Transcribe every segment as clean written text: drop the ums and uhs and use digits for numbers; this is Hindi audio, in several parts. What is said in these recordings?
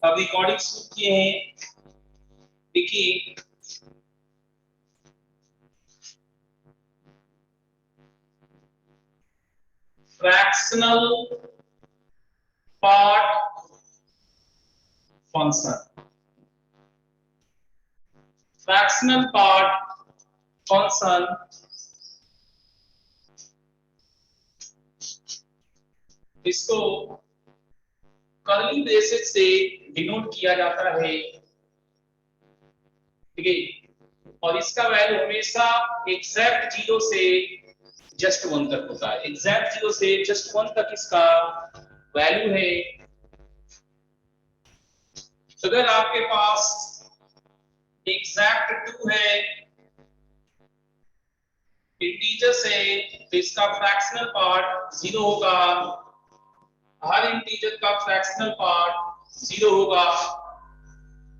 अब रिकॉर्डिंग शुरू किए हैं। देखिए fractional part function, fractional part function इसको कर्ली ब्रेसेस से डिनोट किया जाता है, ठीक है। और इसका वैल्यू हमेशा एग्जैक्ट 0 से जस्ट 1 तक होता है। एग्जैक्ट 0 से जस्ट 1 तक इसका वैल्यू है। अगर आपके पास एग्जैक्ट 2 है इंटीजर से, तो इसका फ्रैक्शनल पार्ट 0 होगा। हर इंटीजर का फ्रैक्शनल पार्ट 0 होगा।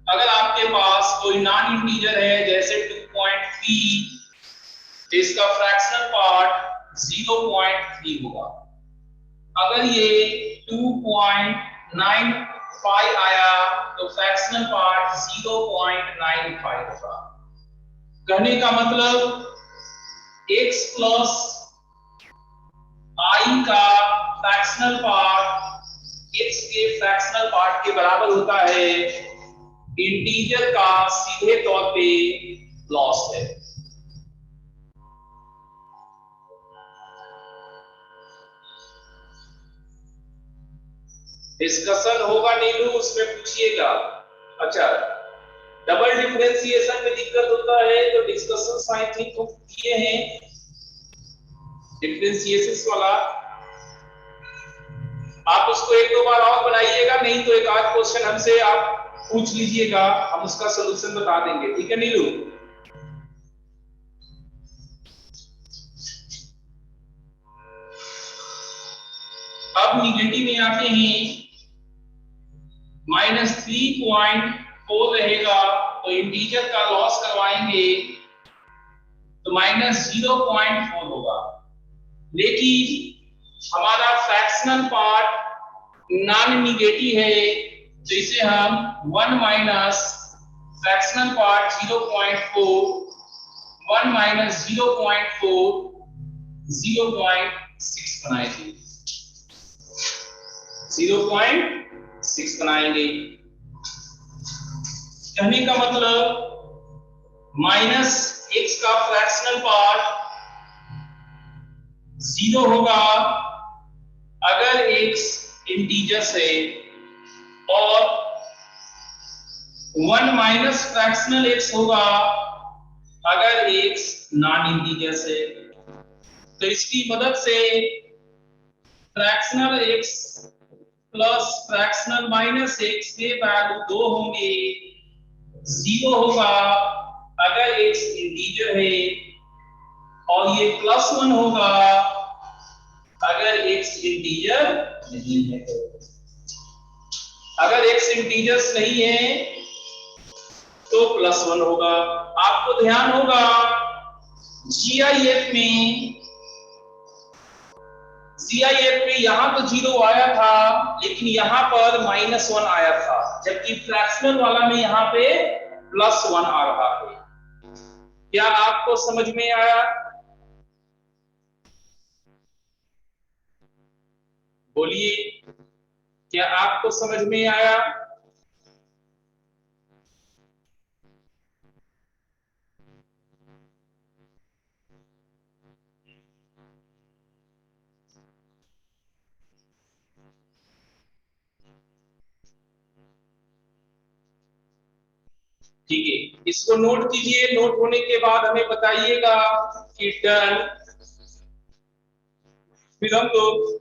अगर आपके पास कोई नॉन इंटीजर है जैसे 2.3, तो इसका फ्रैक्शनल पार्ट 0.3 होगा। अगर ये 2.95 आया तो फ्रैक्शनल पार्ट 0.95 होगा। कहने का मतलब x प्लस i का फ्रैक्शनल पार्ट x के फ्रैक्शनल पार्ट के बराबर होता है। इंटीजर का सीधे तौर पे लॉस है। डिस्कशन होगा नीलू, उसमें पूछिएगा। अच्छा, डबल डिफरेंशिएशन में दिक्कत होता है तो डिस्कशन आई थिंक हम किए हैं डिफरेंशिएशन वाला। आप उसको एक दो बार और बनाइएगा, नहीं तो एक आध क्वेश्चन हमसे आप पूछ लीजिएगा, हम उसका सलूशन बता देंगे, ठीक है नीलू। अब निगेटिव में आते हैं, -3.4 रहेगा तो इंटीजर का लॉस करवाएंगे तो -0.4 होगा। लेकिन हमारा फ्रैक्शनल पार्ट नॉन निगेटिव है तो इसे हम 1 माइनस फ्रैक्शनल पार्ट 0.4, 1 माइनस 0.4 0.6 बनाएंगे, 0.6 बनाएंगे। कहने का मतलब माइनस x का फ्रैक्शनल पार्ट 0 होगा अगर x इंटीजर है, और 1 माइनस फ्रैक्शनल x होगा अगर x नॉन इंटीजर है। तो इसकी मदद से fractional x plus fractional minus x के वैल्यू 2 होंगे। 0 होगा अगर x इंटीजर है, और ये +1 होगा अगर x इंटीजर नहीं है। अगर x इंटीजर्स नहीं है तो +1 होगा। आपको ध्यान होगा GIF में यहां तो 0 आया था लेकिन यहां पर -1 आया था, जबकि फ्रैक्शनल वाला में यहां पे +1 आ रहा है। क्या आपको समझ में आया? बोलिए, क्या आपको समझ में आया? ठीक है, इसको नोट कीजिए। नोट होने के बाद हमें बताइएगा कि डन। फिर हम लोग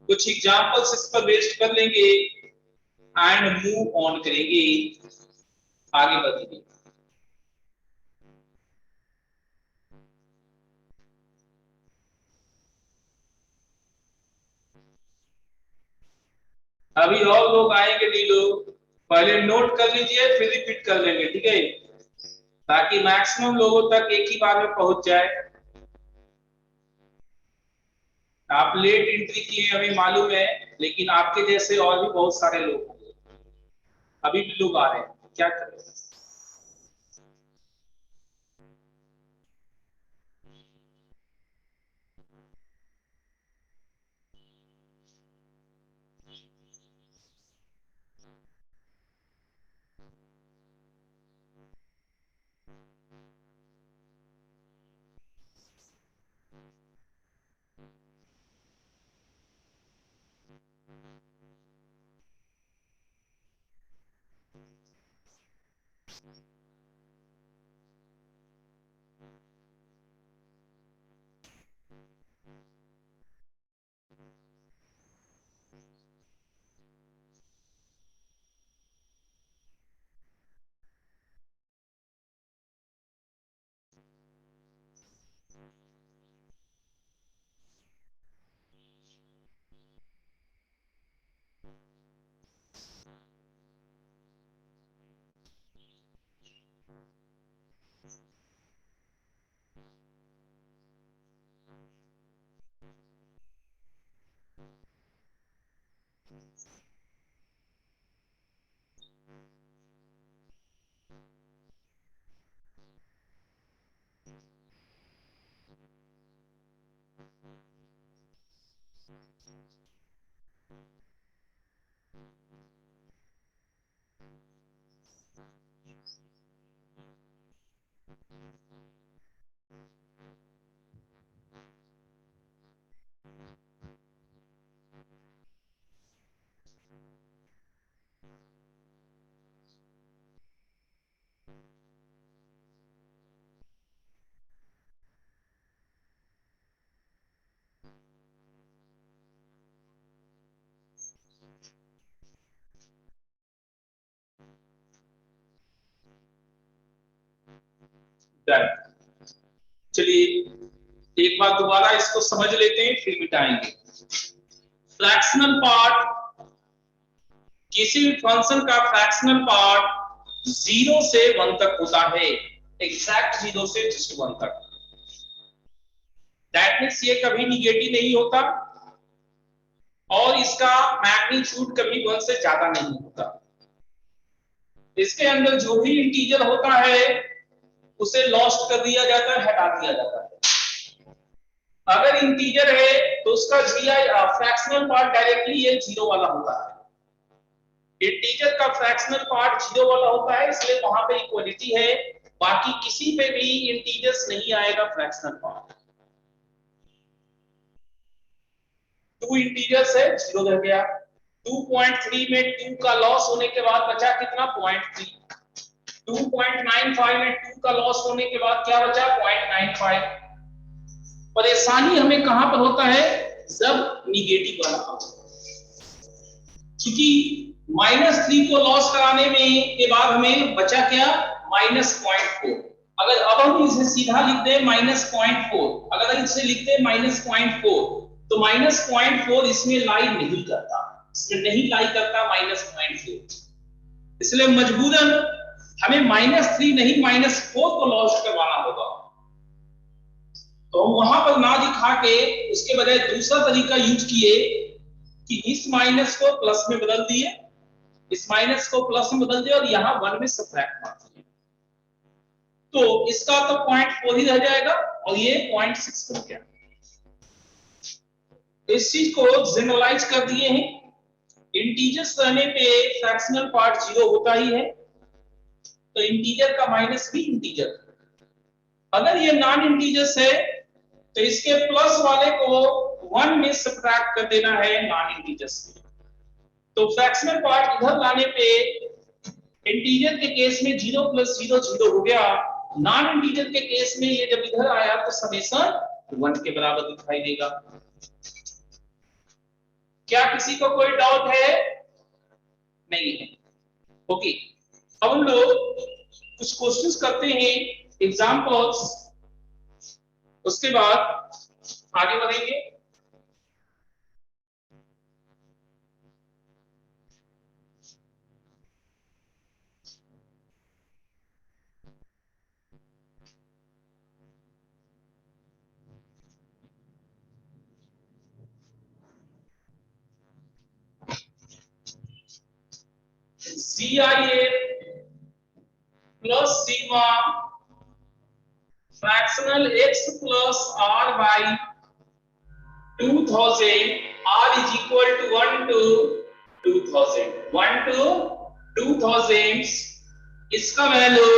कुछ एग्जांपल्स इस पर बेस्ड कर लेंगे एंड मूव ऑन करेंगे, आगे बढ़ेंगे। अभी और लोग आएंगे नहीं, लोग पहले नोट कर लीजिए फिर रिपीट कर लेंगे, ठीक है, ताकि मैक्सिमम लोगों तक एक ही बार में पहुंच जाए। आप लेट एंट्री किए हमें मालूम है, लेकिन आपके जैसे और भी बहुत सारे लोग होंगे, अभी भी लोग आ रहे हैं, क्या करें। डन। चलिए एक बार दोबारा इसको समझ लेते हैं फिर मिटाएंगे। फ्रैक्शनल पार्ट, किसी भी फंक्शन का फ्रैक्शनल पार्ट 0 से 1 तक होता है, एग्जैक्ट 0 से जस्ट 1 तक। दैट मीन्स ये कभी निगेटिव नहीं होता और इसका मैग्नीट्यूड कभी 1 से ज्यादा नहीं होता। इसके अंदर जो भी इंटीजर होता है उसे लॉस्ट कर दिया जाता है, हटा दिया जाता है। अगर इंटीजर है तो उसका फ्रैक्शनल पार्ट डायरेक्टली ये 0 वाला होता है। इंटीजर का फ्रैक्शनल पार्ट 0 वाला होता है, इसलिए वहां पे इक्वलिटी है। बाकी किसी पे भी इंटीजर्स नहीं आएगा फ्रैक्शनल पार्ट। 2 इंटीजर्स है, 0 रह गया। 2.3 में 2 का लॉस होने के बाद बचा कितना, 0.3। 2.95 में 2 का लॉस होने के बाद क्या बचा, 0.95। परेशानी हमें कहां पर होता है, जब निगेटिव वाला होता है। क्योंकि -3 को लॉस कराने में के बाद हमें बचा क्या, -0.4। अगर अब हम इसे सीधा लिख दें -0.4, अगर इसे लिखते हैं -0.4, तो -0.4 इसमें लाई नहीं करता, इसमें नहीं लाई करता -0.4। इसलिए मजबूरन हमें -3 नहीं -4 को लॉस करवाना होगा। तो हम वहां पर ना दिखा के उसके बजाय दूसरा तरीका यूज किए कि इस माइनस को प्लस में बदल दिए, इस माइनस को प्लस में बदल दिए और यहां 1 में सब्ट्रैक्ट मार दिए, तो इसका तो 0.4 ही रह जाएगा और ये 0.6 बन गया। इस चीज को जनरलाइज कर दिए हैं। इंटीजर्स रहने पे फ्रैक्शनल पार्ट 0 होता ही है, तो इंटीजर का माइनस भी इंटीजर। अगर ये नॉन इंटीजर्स है तो इसके प्लस वाले को 1 में सब्ट्रैक्ट कर देना है नॉन इंटीजर्स से। तो फ्रैक्शनल पार्ट इधर लाने पे इंटीजर के केस में 0 + 0 0 हो गया, नॉन इंटीजर के केस में ये जब इधर आया तो समेशन 1 के बराबर दिखाई देगा। क्या किसी को कोई डाउट है? नहीं है। ओके, अब हम लोग कुछ क्वेश्चंस करते हैं, एग्जांपल्स, उसके बाद आगे बढ़ेंगे। CIF plus sigma fractional x plus r by 2000 r is equal to 1 to 2000 1 to 2000 इसका वैल्यू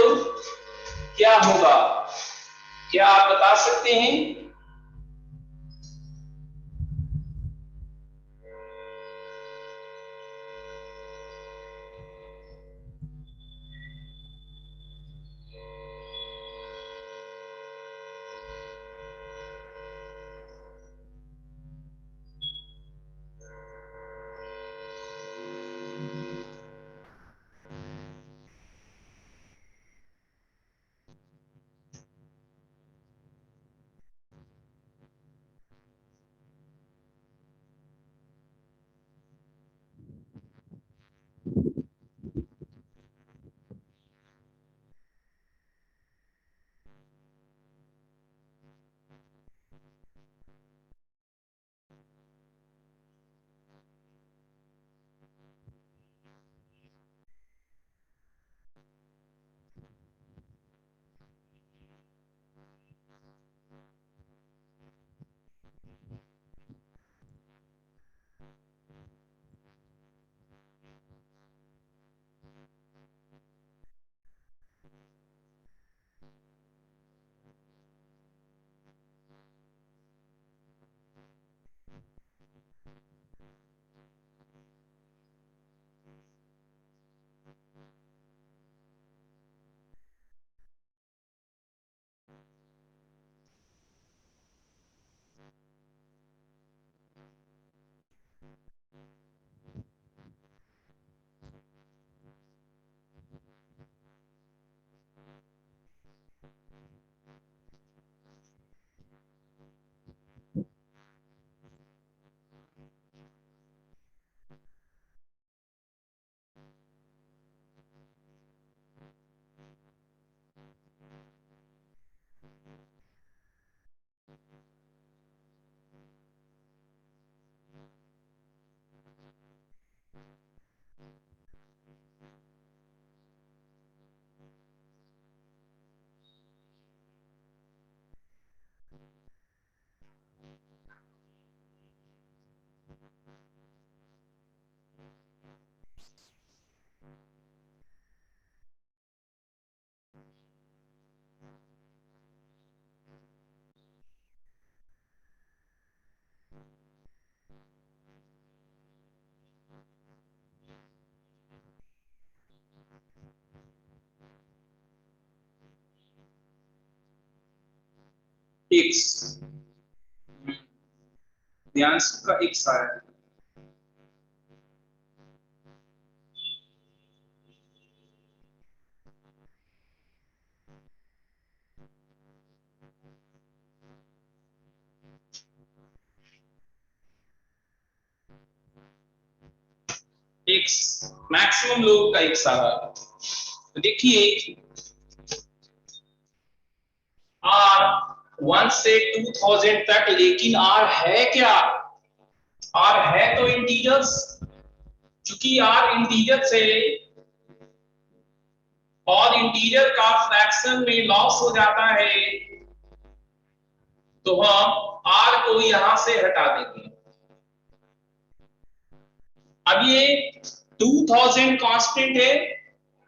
क्या होगा, क्या आप बता सकते हैं? x ध्यान का x आया x मैक्सिमम लोग का x आ रहा है। तो देखिए r 1 से 2000 तक, लेकिन r है क्या, r है तो इंटीजर्स, चूंकि r इंटीजर से और इंटीजर का फ्रैक्शन में लॉस हो जाता है तो हम r को यहां से हटा देंगे। अब ये 2000 कांस्टेंट है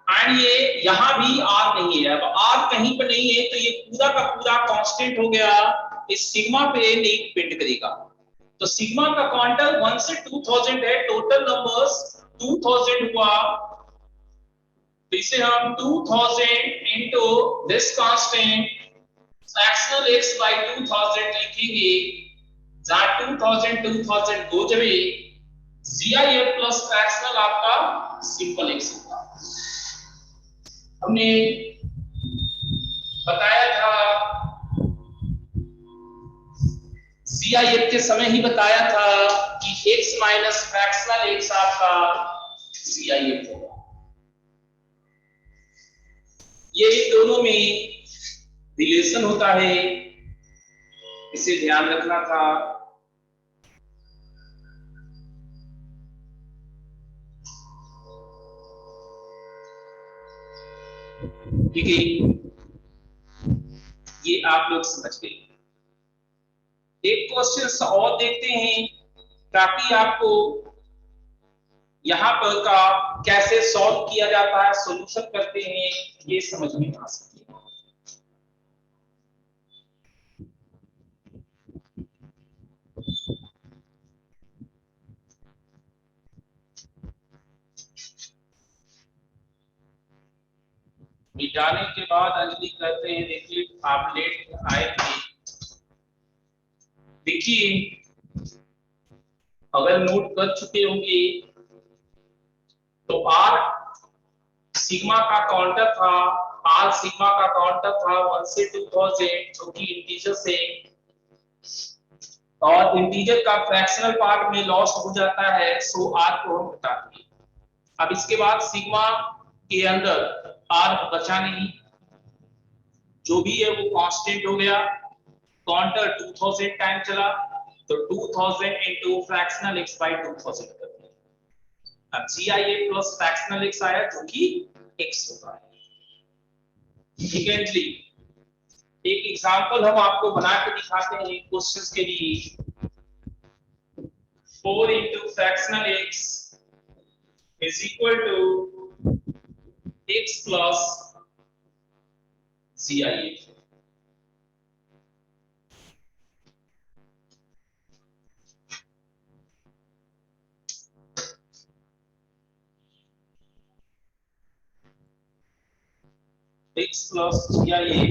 एंड ये यहां भी r नहीं है। अब r कहीं पर नहीं है तो ये पूरा का पूरा कांस्टेंट हो गया, इस सिग्मा पे नहीं डिपेंड करेगा। तो सिग्मा का क्वांटम 1 से 2000 है, टोटल नंबर्स 2000 हुआ, तो इसे हम 2000 into this constant fractional x by 2000 लिखेंगे, जहां 2000 2000 go away, CIF plus fractional आपका सिंपल x होगा। हमने बताया था CIF के समय ही बताया था कि x माइनस फ्रैक्शनल x आपका CIF होगा। ये इन दोनों में रिलेशन होता है, इसे ध्यान रखना था। ठीक है, ये आप लोग समझ गए। एक क्वेश्चन और देखते हैं ताकि आपको यहाँ पर का कैसे सॉल्व किया जाता है, सॉल्यूशन करते हैं, ये समझ में आ सकती है। मिटाने के बाद अंजलि कहते हैं देखिए आप लेट आए थे। देखिए अगर नोट कर चुके होंगे तो आर सिग्मा का काउंटर था, आर सिग्मा का काउंटर था 1 से 2000 जो कि इंटीजर से, और इंटीजर का फ्रैक्शनल पार्ट में लॉस्ट हो जाता है, सो आर को हम हटा दिए। अब इसके बाद सिग्मा के अंदर आर बचा नहीं, जो भी है वो कांस्टेंट हो गया, काउंटर 2000 टाइम चला, तो 2000 इनटू फ्रैक्शनल एक्स बाय 2000 कर दिया। अब GIA प्लस फ्रैक्शनल एक्स आया जो कि x होता है। ठीक है जी, एक एग्जांपल हम आपको बना के दिखाते हैं क्वेश्चंस के लिए। 4 into fractional x is equal to x plus GIA। x plus GIA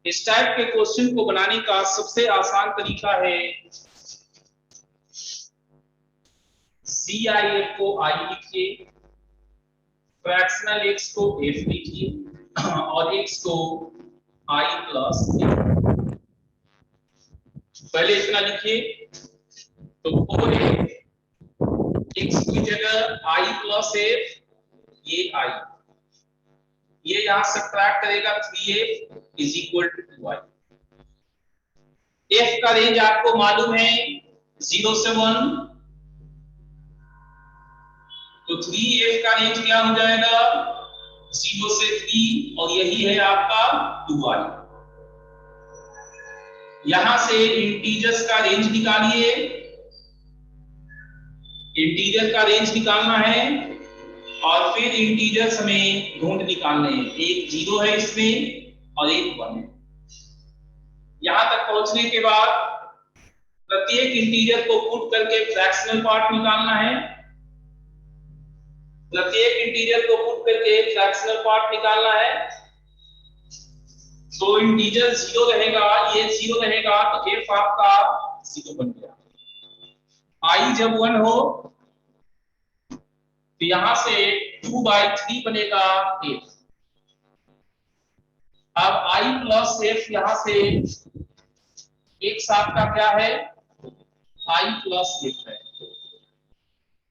इस टाइप के क्वेश्चन को बनाने का सबसे आसान तरीका है GIA को I लिखिए, फ्रैक्शनल x को f लिखिए और x को I प्लस पहले इतना लिखिए, तो 4 x की जगह I प्लस f, ये I, ये यहां सब्ट्रैक्ट करेगा 3f is equal to 2i। f का रेंज आपको मालूम है 0 से 1, तो 3f का रेंज क्या हो जाएगा 0 से 3, और यही है आपका 2i। यहां से इंटीजर्स का रेंज निकालिए, इंटीजर का रेंज निकालना है और फिर इंटीजर्स हमें ढूंढ निकालने हैं, एक 0 है इसमें और एक 1 है। यहां तक पहुंचने के बाद प्रत्येक इंटीजर को पुट करके फ्रैक्शनल पार्ट निकालना है, प्रत्येक इंटीजर को पुट करके फ्रैक्शनल पार्ट निकालना है। तो इंटीजर 0 रहेगा, ये 0 रहेगा, तो f आपका 0 बन गया। i जब 1 हो तो यहां से 2/3 बनेगा f। अब i प्लस f यहां से एक साथ का क्या है i प्लस f है।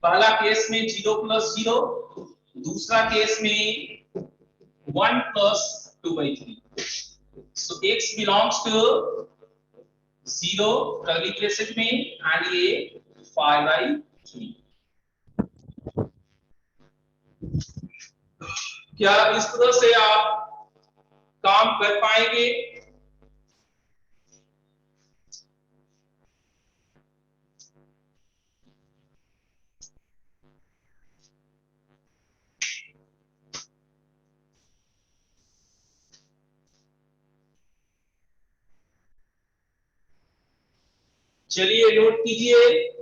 पहला केस में 0 प्लस 0, दूसरा केस में 1 plus 2/3। So x belongs to 0 curly bracket में एंड ये 5/3। क्या इस तरह से आप काम कर पाएंगे? चलिए नोट कीजिए।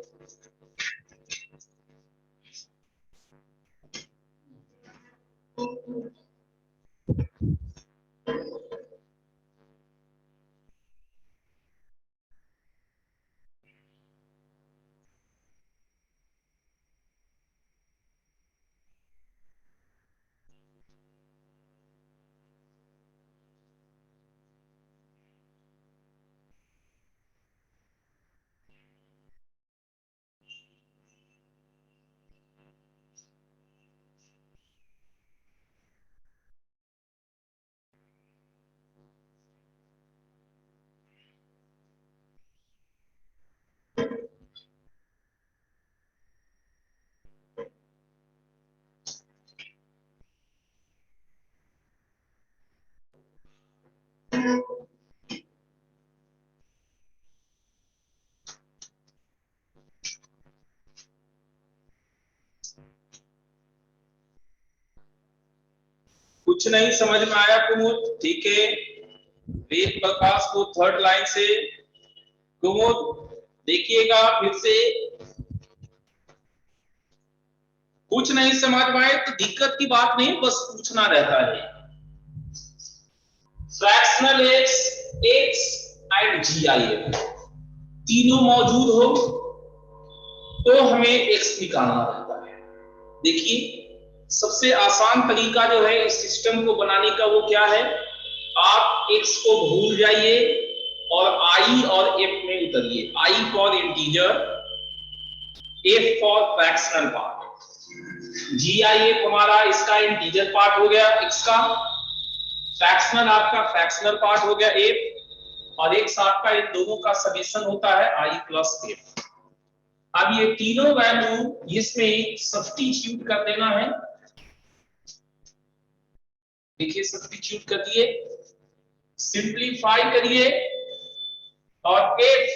कुछ नहीं समझ में आया कुमुद? ठीक है, वेद प्रकाश को थर्ड लाइन से कुमुद देखिएगा फिर से। कुछ नहीं समझ में आए तो दिक्कत की बात नहीं, बस पूछना रहता है। Fractional x, x and GIF तीनों मौजूद हो तो हमें एक्स निकालना रहता है। देखिए सबसे आसान तरीका जो है इस सिस्टम को बनाने का वो क्या है, आप एक्स को भूल जाइए और आई और एफ में उतरिए। I for integer, F for fractional part. GIF हमारा इसका इंटीजर पार्ट हो गया एक्स का, फ्रैक्शनल आपका फ्रैक्शनल पार्ट हो गया एफ, और एक साथ का इन दोनों का समेशन होता है आई प्लस एफ। अब ये तीनों वैल्यू इसमें सब्स्टिट्यूट कर देना है। देखिए सब्स्टिट्यूट कर दिए, सिंपलीफाई करिए और एफ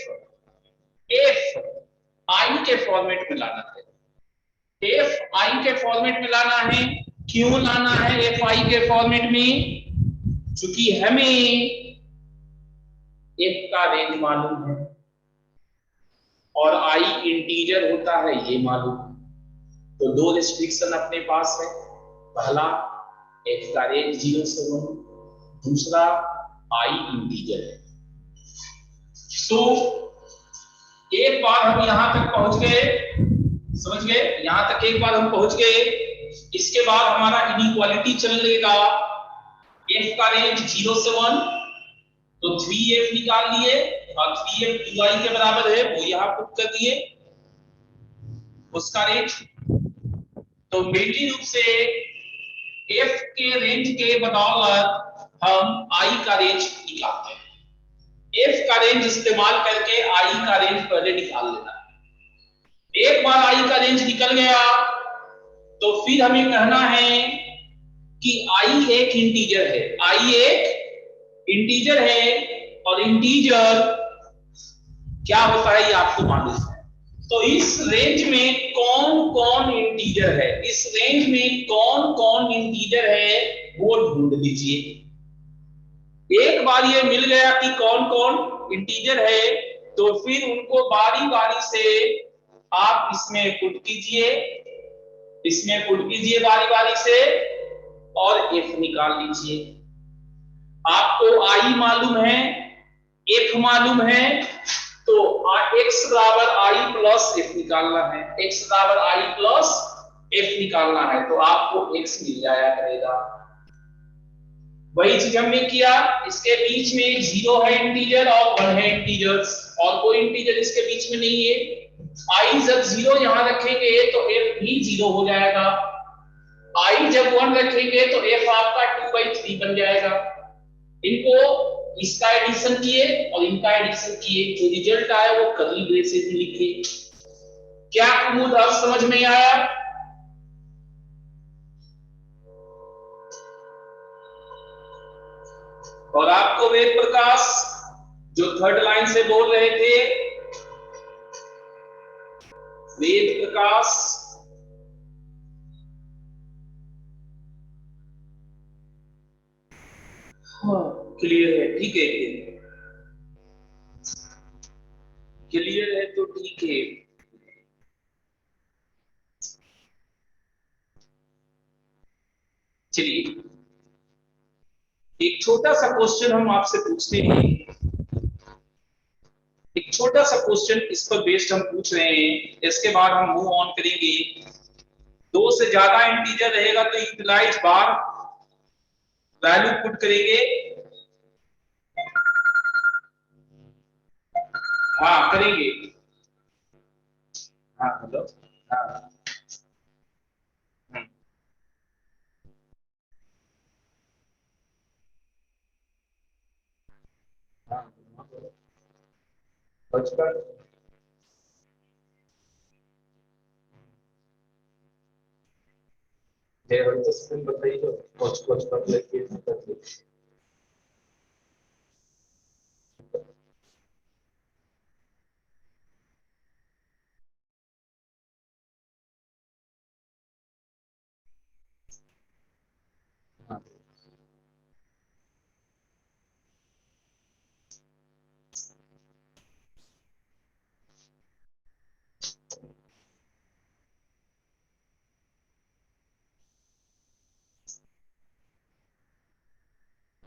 आई के फॉर्मेट में लाना है। एफ आई के फॉर्मेट में लाना है। क्यों लाना है एफ आई के फॉर्मेट में? क्योंकि हमें एफ का रेंज मालूम है और आई इंटीजर होता है ये मालूम। तो दो रिस्ट्रिक्शन अपने पास है, पहला एफ का रेंज 0 से 1, दूसरा आई इंटीजर है। तो एक बार हम यहां तक पहुंच गए, समझ गए? यहां तक एक बार हम पहुंच गए, इसके बाद हमारा इनइक्वालिटी चलेगा। एफ का रेंज 0 से 1, तो 3f निकाल लिए और 3f 2i के बराबर है, वो यहां पुट कर दिए उसका रेंज। तो मेनली रूप से f के रेंज के बदौलत हम i का रेंज निकालते हैं। f का रेंज इस्तेमाल करके i का रेंज पहले निकाल लेना है। एक बार i का रेंज निकल गया तो फिर हमें कहना है कि i एक इंटीजर है, i एक इंटीजर है, और इंटीजर क्या होता है ये आपको मालूम है। तो इस रेंज में कौन कौन इंटीजर है, इस रेंज में कौन कौन इंटीजर है वो ढूंढ लीजिए। एक बार ये मिल गया कि कौन कौन इंटीजर है, तो फिर उनको बारी बारी से आप इसमें पुट कीजिए, इसमें पुट कीजिए बारी बारी से और एफ निकाल लीजिए। आपको आई मालूम है, एफ मालूम है, तो x बराबर आई प्लस एफ निकालना है। x बराबर आई प्लस एफ निकालना है तो आपको x मिल जाया करेगा। वही चीज हमने किया, इसके बीच में 0 है इंटीजर और 1 है इंटीजर्स, और कोई इंटीजर इसके बीच में नहीं है। i जब 0 यहां रखेंगे तो f भी 0 हो जाएगा। i जब 1 रखेंगे तो f आपका 2/3 बन जाएगा। इनको इसका एडिशन किए और इनका एडिशन किए, जो रिजल्ट आया वो कर्ली ब्रेसेस में लिखे। क्या कुमुद अब समझ में आया? और आपको वेद प्रकाश जो थर्ड लाइन से बोल रहे थे, वेद प्रकाश क्लियर है? ठीक है, क्लियर है तो ठीक है। चलिए एक छोटा सा क्वेश्चन हम आपसे पूछते हैं, एक छोटा सा क्वेश्चन इस पर बेस्ड हम पूछ रहे हैं, इसके बाद हम मूव ऑन करेंगे। 2 से ज्यादा इंटीजर रहेगा तो यूटिलाइज बार वैल्यू पुट करेंगे। हाँ करेंगे, हाँ मतलब हाँ हाँ बचपन तो स्कूल बताइए, कुछ कुछ कर लेके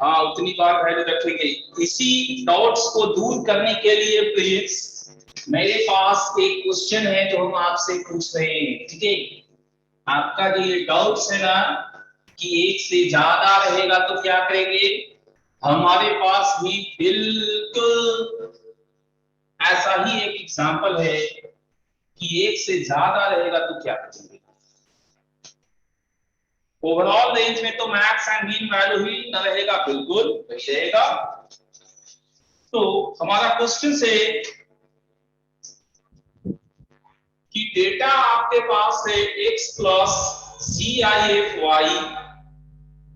हाँ उतनी बार वैल्यू रखेंगे। इसी डाउट्स को दूर करने के लिए प्लीज मेरे पास एक क्वेश्चन है जो हम आपसे पूछ रहे हैं, ठीक है। आपका जो ये डाउट्स है ना कि एक से ज्यादा रहेगा तो क्या करेंगे, हमारे पास भी बिल्कुल ऐसा ही एक एग्जांपल है कि एक से ज्यादा रहेगा तो क्या करेंगे। ओवरऑल रेंज में तो मैक्स एंड मीन वैल्यू ही न रहेगा, बिल्कुल वही रहेगा। तो हमारा क्वेश्चन से कि डेटा आपके पास है x plus G I F Y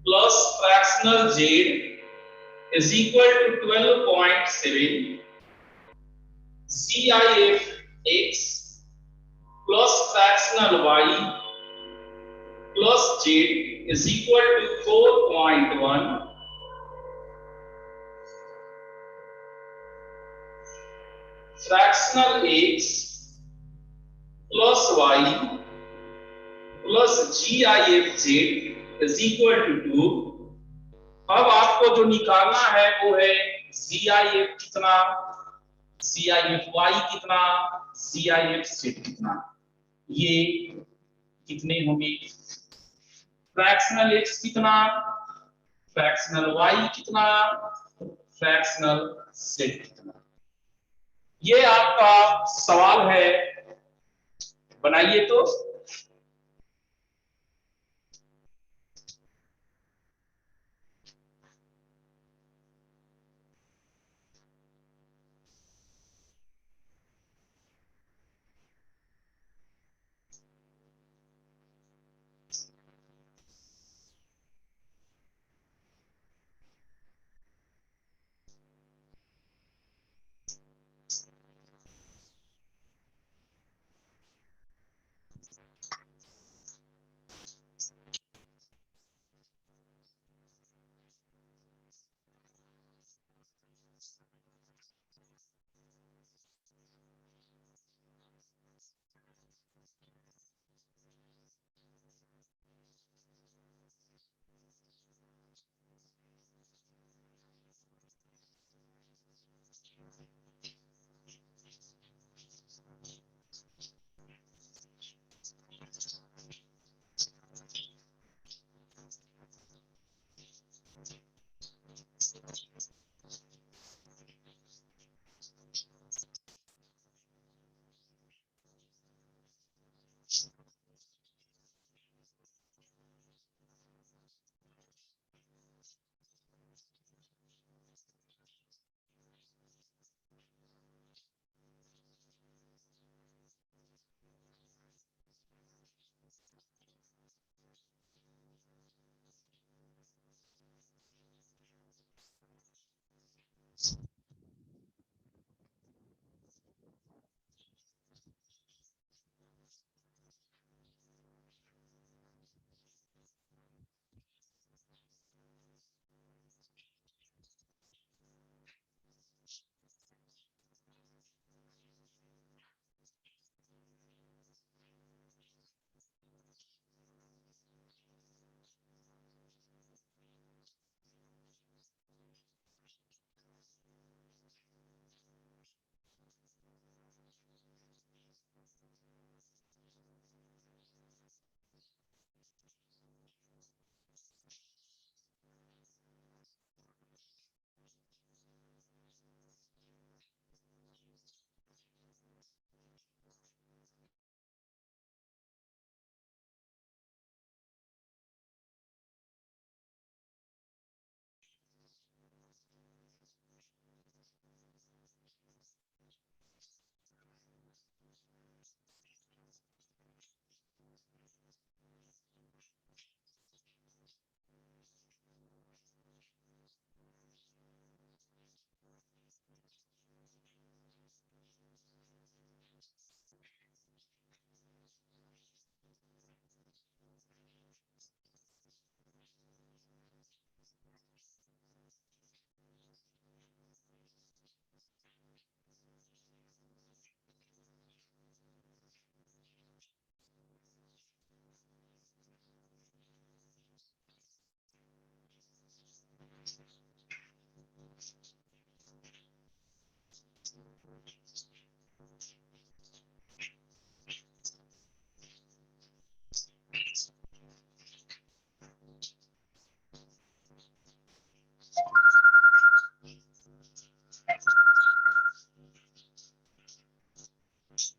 plus fractional z is equal to 12.7 G I F x plus fractional y plus z is equal to 4.1 fractional x plus y plus G I F Z is equal to 2। अब आपको जो निकालना है वो है जी आई एफ कितना, सी आई एफ वाई कितना, सी आई एफ जेड कितना। ये कितने होंगे, फ्रैक्शनल एक्स कितना, फ्रैक्शनल वाई कितना, फ्रैक्शनल जेड कितना। ये आपका सवाल है, बनाइए तो।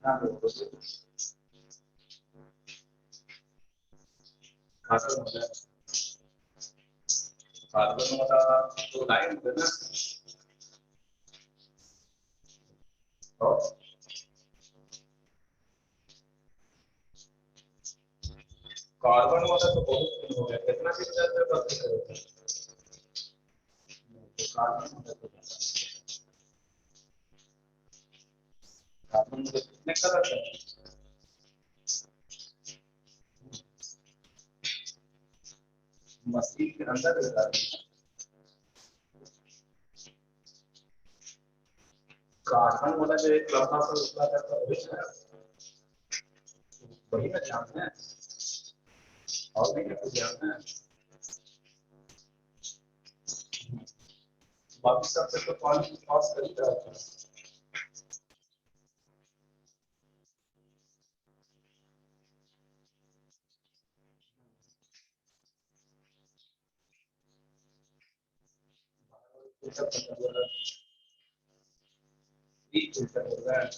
हाँ बिल्कुल। कार्बन वाला, कार्बन वाला तो लाइन है ना, और कार्बन वाला तो बहुत दिन हो गया, कितना दिन जाता है बात करें। तो कार्बन वाला तो कार्बन वाला कितने का रहता है, मशीन के अंदर रहता है। कार्बन वाला जो एक लंबा सा उसका रहता है वही ना, वही ना जानते हैं, और नहीं कुछ जानते हैं, बाकी सबसे तो पानी पास करता है। फिल्टर हो रहा है, डीप फिल्टर हो रहा है।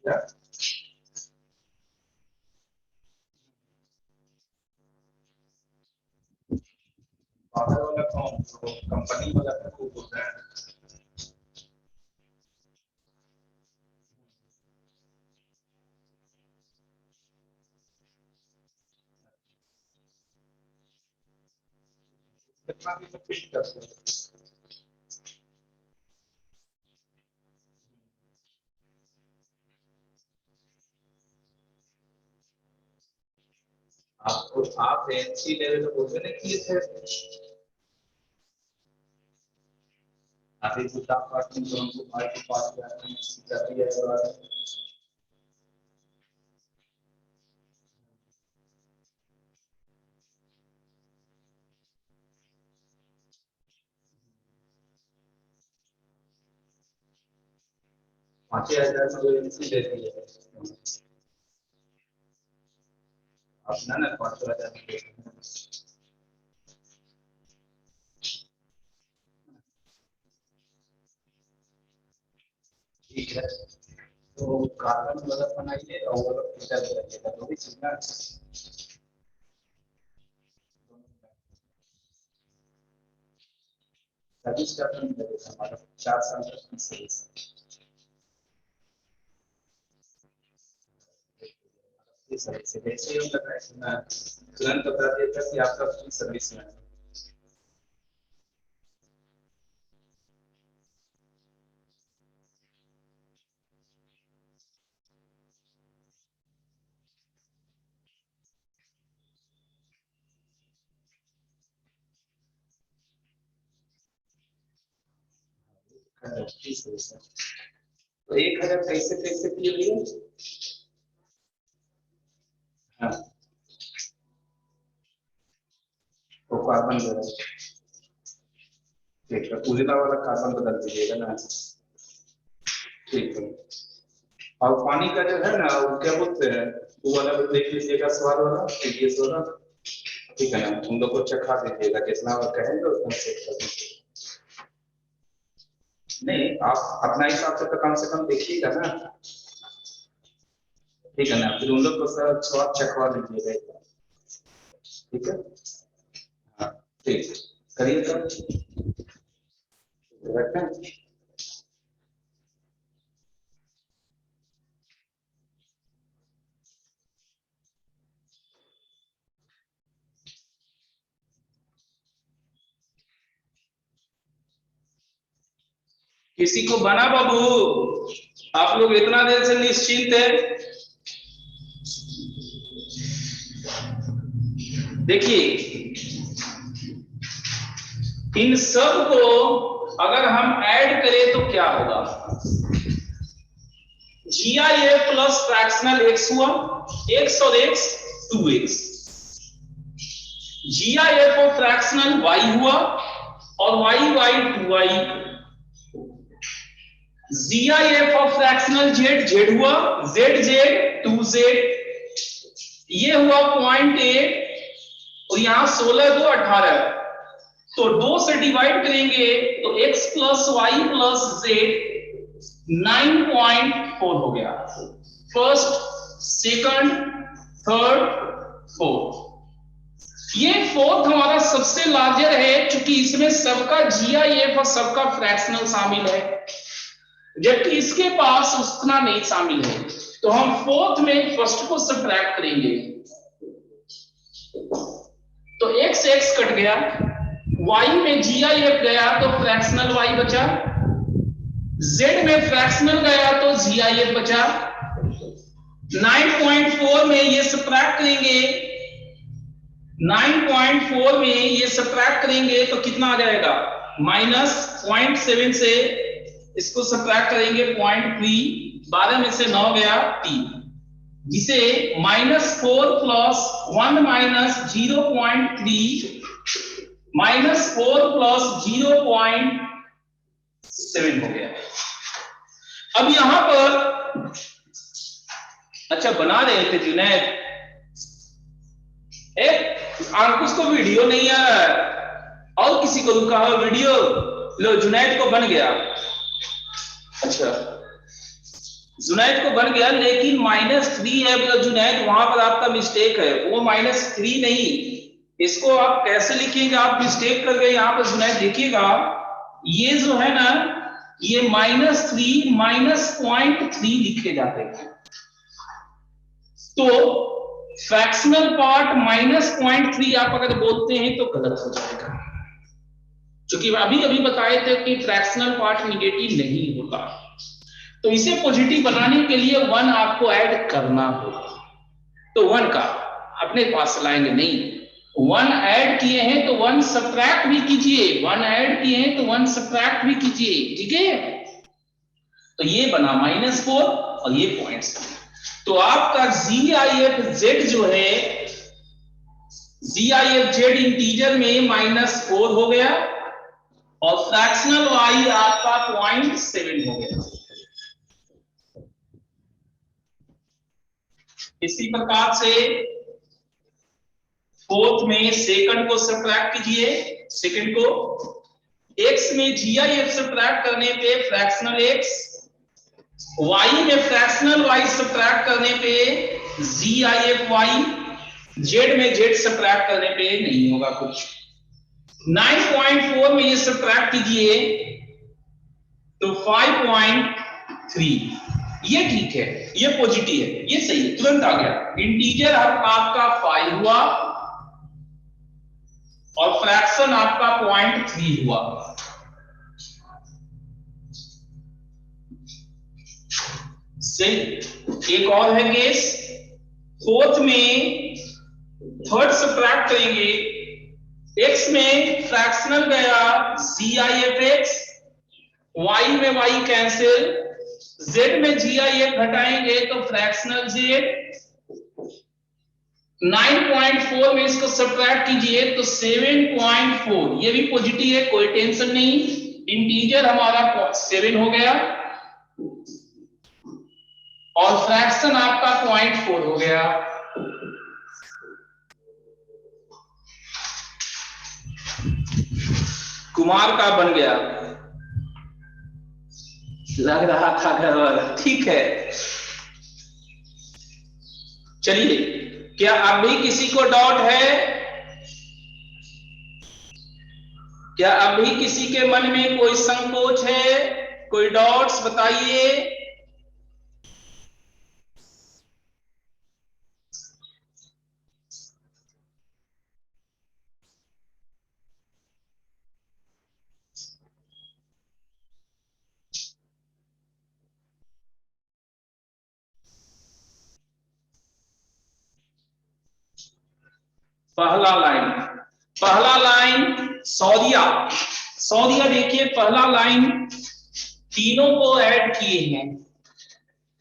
क्या पावर वाला कौन, तो कंपनी वाला तो खूब होता है। कितना भी तो फिट करते हैं। आपको आप एनसी लेवल पे बोलते नहीं किए थे, अभी कुछ आप पार्टी तो हमको भाई के पास जाते हैं, कर दिया है और 5,000 में जो एनसी लेती है अपना ना 5,000 में लेते हैं। ठीक है, तो कार्बन वाला बनाइए और वाला फिल्टर बनाइएगा, तो भी चीज ना सर्विस का नहीं लगेगा हमारा, 4 साल तक की सर्विस। ये सर्विस है, जैसे ही उनका तुरंत बता दिया था कि आपका फ्री सर्विस में फ्री सर्विस है। तो 1,000 कैसे कैसे किए भैया। हाँ, तो कार्बन जो है, ठीक है, उजला वाला कार्बन बदल दीजिएगा ना। ठीक है, और पानी का जो है ना वो क्या बोलते हैं, वो वाला भी देख लीजिएगा, स्वाद वाला टीडीएस वाला। ठीक है ना, उन लोग को चखा दीजिएगा, जितना वो कहेंगे उतना सेट कर दीजिएगा। नहीं, आप अपना हिसाब से तो कम से कम देखिएगा ना। ठीक है ना, फिर उन लोग को सब स्वाद चखवा लीजिएगा एक बार। ठीक है, हाँ, ठीक, करिए तब, रखें। किसी को बना बाबू, आप लोग इतना देर से निश्चिंत है। देखिए इन सब को अगर हम ऐड करें तो क्या होगा? GIF प्लस फ्रैक्शनल x हुआ, x और x 2x, GIF of fractional y हुआ और y 2y, GIF of fractional z हुआ, z 2z, ये हुआ 0.8 और यहां 16 2 18, तो 2 से डिवाइड करेंगे तो x plus Y plus z 9.4 हो गया। First, second, third, fourth. ये फोर्थ हमारा सबसे लार्जर है क्योंकि इसमें सबका GIF और सबका फ्रैक्शनल शामिल है, जबकि इसके पास उतना नहीं शामिल है। तो हम फोर्थ में फर्स्ट को सब्ट्रैक्ट करेंगे, तो x x कट गया, y में GIF गया तो फ्रैक्शनल y बचा, z में फ्रैक्शनल गया तो GIF बचा। 9.4 में ये सब्ट्रैक्ट करेंगे, 9.4 में ये सब्ट्रैक्ट करेंगे तो कितना आ जाएगा? -0.7 से इसको सब्ट्रैक्ट करेंगे 0.3, 12 में से 9 गया 3, जिसे -4 प्लस 1 माइनस 0.3 -4 प्लस 0.7 हो गया। अब यहां पर अच्छा बना रहे थे जुनैद, अंकुश को वीडियो नहीं आ रहा है और किसी को रुका हुआ वीडियो, लो जुनैद को बन गया। अच्छा जुनैद को बन गया, लेकिन -3 है जुनैद, वहां पर आपका मिस्टेक है, वो -3 नहीं, इसको आप कैसे लिखिएगा? आप मिस्टेक कर गए यहां पर जुनैद, देखिएगा ये जो है ना, ये -3 -0.3 लिखे जाते हैं, तो फ्रैक्शनल पार्ट -0.3 आप अगर बोलते हैं तो गलत हो जाएगा, क्योंकि अभी अभी बताए थे कि फ्रैक्शनल पार्ट निगेटिव नहीं होता। तो इसे पॉजिटिव बनाने के लिए 1 आपको ऐड करना होगा, तो 1 का अपने पास लाएंगे नहीं, 1 ऐड किए हैं तो 1 सब्ट्रैक्ट भी कीजिए, 1 ऐड किए हैं तो 1 सब्ट्रैक्ट भी कीजिए, ठीक है? तो ये बना -4 और ये पॉइंट्स, तो आपका GIF जो है, GIF इंटीजर में -4 हो गया और फ्रैक्शनल y आपका 0.7 हो गया। इसी प्रकार से फोर्थ में सेकंड को सब्ट्रैक्ट कीजिए, सेकंड को x में GIF सब्ट्रैक्ट करने पे फ्रैक्शनल x, y में फ्रैक्शनल y सब्ट्रैक्ट करने पे GIF y, z में z सब्ट्रैक्ट करने पे नहीं होगा कुछ। 9.4 में ये सब्ट्रैक्ट कीजिए तो 5.3, ये ठीक है, ये पॉजिटिव है, ये सही है, तुरंत आ गया। इंटीजर आपका 5 हुआ और फ्रैक्शन आपका 0.3 हुआ। सही। एक और है केस, फोर्थ में थर्ड सब्ट्रैक्ट करेंगे, x में फ्रैक्शनल गया GIF x, y में y कैंसिल, z में GIF घटाएंगे तो फ्रैक्शनल z, 9.4 में इसको सब्ट्रैक्ट कीजिए तो 7.4, ये भी पॉजिटिव है, कोई टेंशन नहीं, इंटीजर हमारा 7 हो गया और फ्रैक्शन आपका 0.4 हो गया। कुमार का बन गया, लग रहा था घर वाला, ठीक है। चलिए, क्या अभी किसी को डाउट है? क्या अभी किसी के मन में कोई संकोच है, कोई डाउट्स बताइए। पहला लाइन, पहला लाइन सौदिया देखिए, पहला लाइन तीनों को ऐड किए हैं,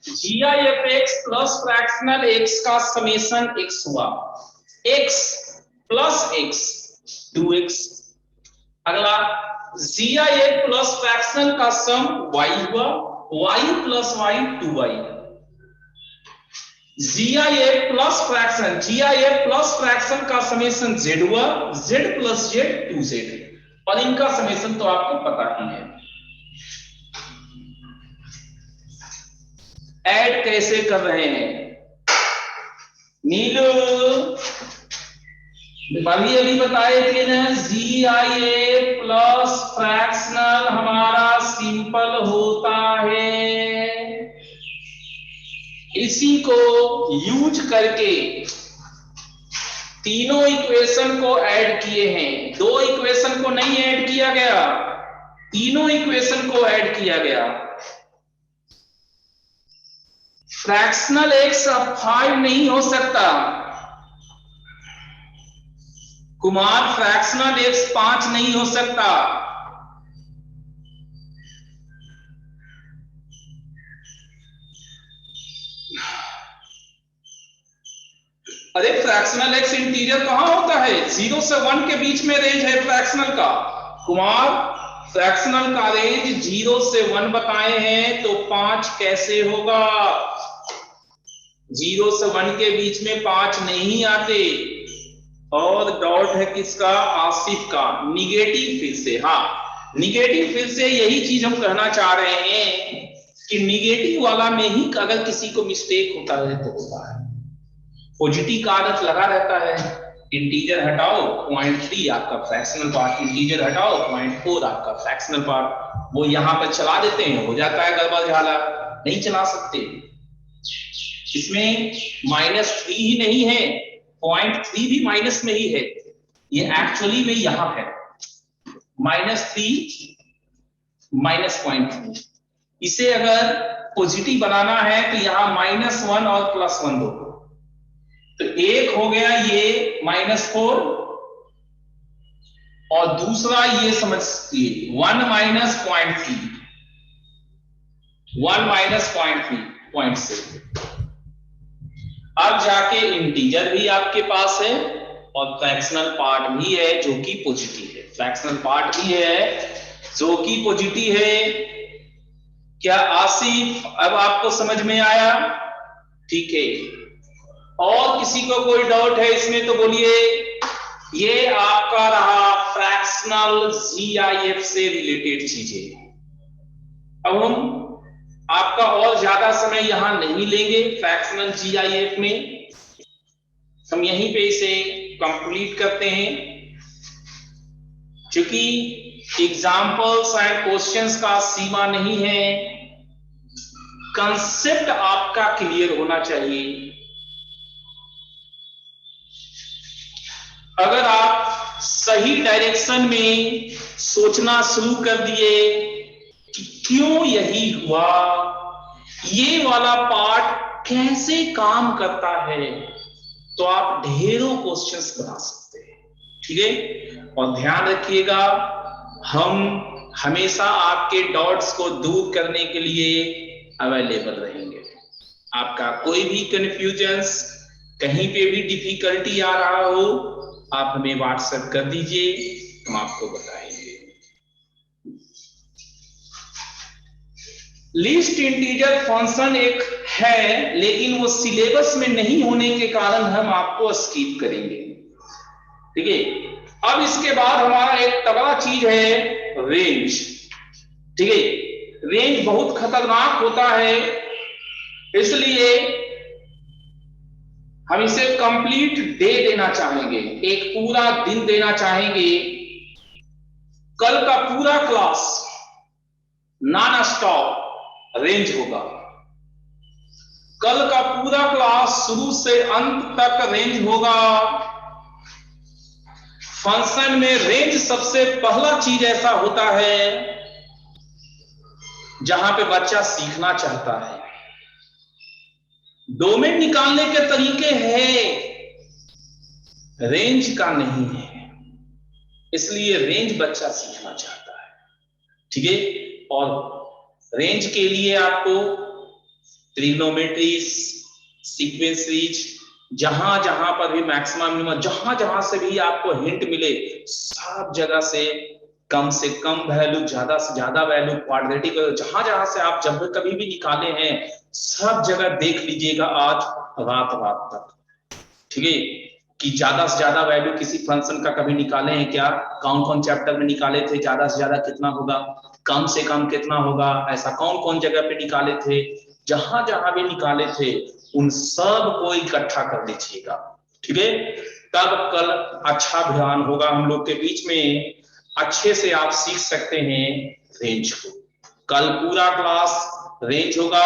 GIF x plus fractional x का समेशन x हुआ, x प्लस x 2x। अगला GIF प्लस फ्रैक्शनल का सम y हुआ, y plus y 2y। GIF plus fraction का समेशन z हुआ, z प्लस z 2z। और इनका समेशन तो आपको पता ही है। ऐड कैसे कर रहे हैं नीलू, अभी बताए थे ना, GIF प्लस फ्रैक्शनल हमारा सिंपल होता है। इसी को यूज करके तीनों इक्वेशन को ऐड किए हैं, दो इक्वेशन को नहीं ऐड किया गया, तीनों इक्वेशन को ऐड किया गया। फ्रैक्शनल x अब 5 नहीं हो सकता कुमार, फ्रैक्शनल x 5 नहीं हो सकता। अरे फ्रैक्शनल x इंटीरियर कहां होता है, 0 से 1 के बीच में रेंज है फ्रैक्शनल का कुमार। फ्रैक्शनल का रेंज 0 से 1 बताए हैं, तो 5 कैसे होगा? 0 से 1 के बीच में 5 नहीं आते। और डॉट है किसका? आसिफ का। निगेटिव फिर से, हाँ निगेटिव फिर से यही चीज हम कहना चाह रहे हैं कि निगेटिव वाला में ही अगर किसी को मिस्टेक होता है तो होता है। पॉजिटिव का आदत लगा रहता है, इंटीजर हटाओ 0.3 आपका फ्रैक्शनल पार्ट, इंटीजर हटाओ 0.4 आपका फ्रैक्शनल पार्ट, वो यहां पर चला देते हैं, हो जाता है गड़बड़ झाला। नहीं चला सकते, इसमें -3 ही नहीं है, 0.3 भी माइनस में ही है, ये एक्चुअली में यहां है -3 -0.3। इसे अगर पॉजिटिव बनाना है तो यहां -1 और +1 दो, तो एक हो गया ये -4 और दूसरा ये समझिए 1 -0.3, 1 -0.3 अब जाके इंटीजर भी आपके पास है और फ्रैक्शनल पार्ट भी है जो कि पॉजिटिव है, फ्रैक्शनल पार्ट भी है जो कि पॉजिटिव है। क्या आसिफ अब आपको समझ में आया? ठीक है, और किसी को कोई डाउट है इसमें तो बोलिए। ये आपका रहा फ्रैक्शनल GIF से रिलेटेड चीजें। अब हम आपका और ज्यादा समय यहां नहीं लेंगे फ्रैक्शनल GIF में, हम यहीं पे इसे कंप्लीट करते हैं। क्योंकि एग्जाम्पल्स एंड क्वेश्चंस का सीमा नहीं है, कंसेप्ट आपका क्लियर होना चाहिए। अगर आप सही डायरेक्शन में सोचना शुरू कर दिए कि क्यों यही हुआ, ये वाला पार्ट कैसे काम करता है, तो आप ढेरों क्वेश्चंस बना सकते हैं। ठीक है, और ध्यान रखिएगा हम हमेशा आपके डाउट्स को दूर करने के लिए अवेलेबल रहेंगे। आपका कोई भी कंफ्यूजन्स, कहीं पे भी डिफिकल्टी आ रहा हो, आप हमें व्हाट्सएप कर दीजिए, हम आपको बताएंगे। लिस्ट इंटीजर फंक्शन एक है, लेकिन वो सिलेबस में नहीं होने के कारण हम आपको स्किप करेंगे। ठीक है, अब इसके बाद हमारा एक तगड़ा चीज है रेंज। ठीक है, रेंज बहुत खतरनाक होता है, इसलिए हम इसे कंप्लीट डे देना चाहेंगे, एक पूरा दिन देना चाहेंगे। कल का पूरा क्लास नॉन स्टॉप रेंज होगा, कल का पूरा क्लास शुरू से अंत तक रेंज होगा। फंक्शन में रेंज सबसे पहला चीज ऐसा होता है जहां पे बच्चा सीखना चाहता है। डोमेन निकालने के तरीके हैं, रेंज का नहीं है। इसलिए रेंज बच्चा सीखना चाहता है, ठीक है। और रेंज के लिए आपको ट्रिग्नोमेट्रीज, सीक्वेंस सीरीज, जहां जहां पर भी मैक्सिमम मिनिमम, जहां जहां से भी आपको हिंट मिले सब जगह से कम वैल्यू, ज्यादा से ज्यादा वैल्यू, क्वाड्रेटिक, जहां जहां से आप जब कभी भी निकाले हैं सब जगह देख लीजिएगा आज रात तक, ठीक है। कि ज्यादा से ज्यादा वैल्यू किसी फंक्शन का कभी निकाले हैं क्या, कौन कौन चैप्टर में निकाले थे, ज्यादा से ज्यादा कितना होगा, कम से कम कितना होगा, ऐसा कौन कौन जगह पे निकाले थे, जहां जहां भी निकाले थे उन सब को इकट्ठा कर लीजिएगा, ठीक है। तब कल अच्छा ध्यान होगा हम लोग के बीच में, अच्छे से आप सीख सकते हैं रेंज को। कल पूरा क्लास रेंज होगा,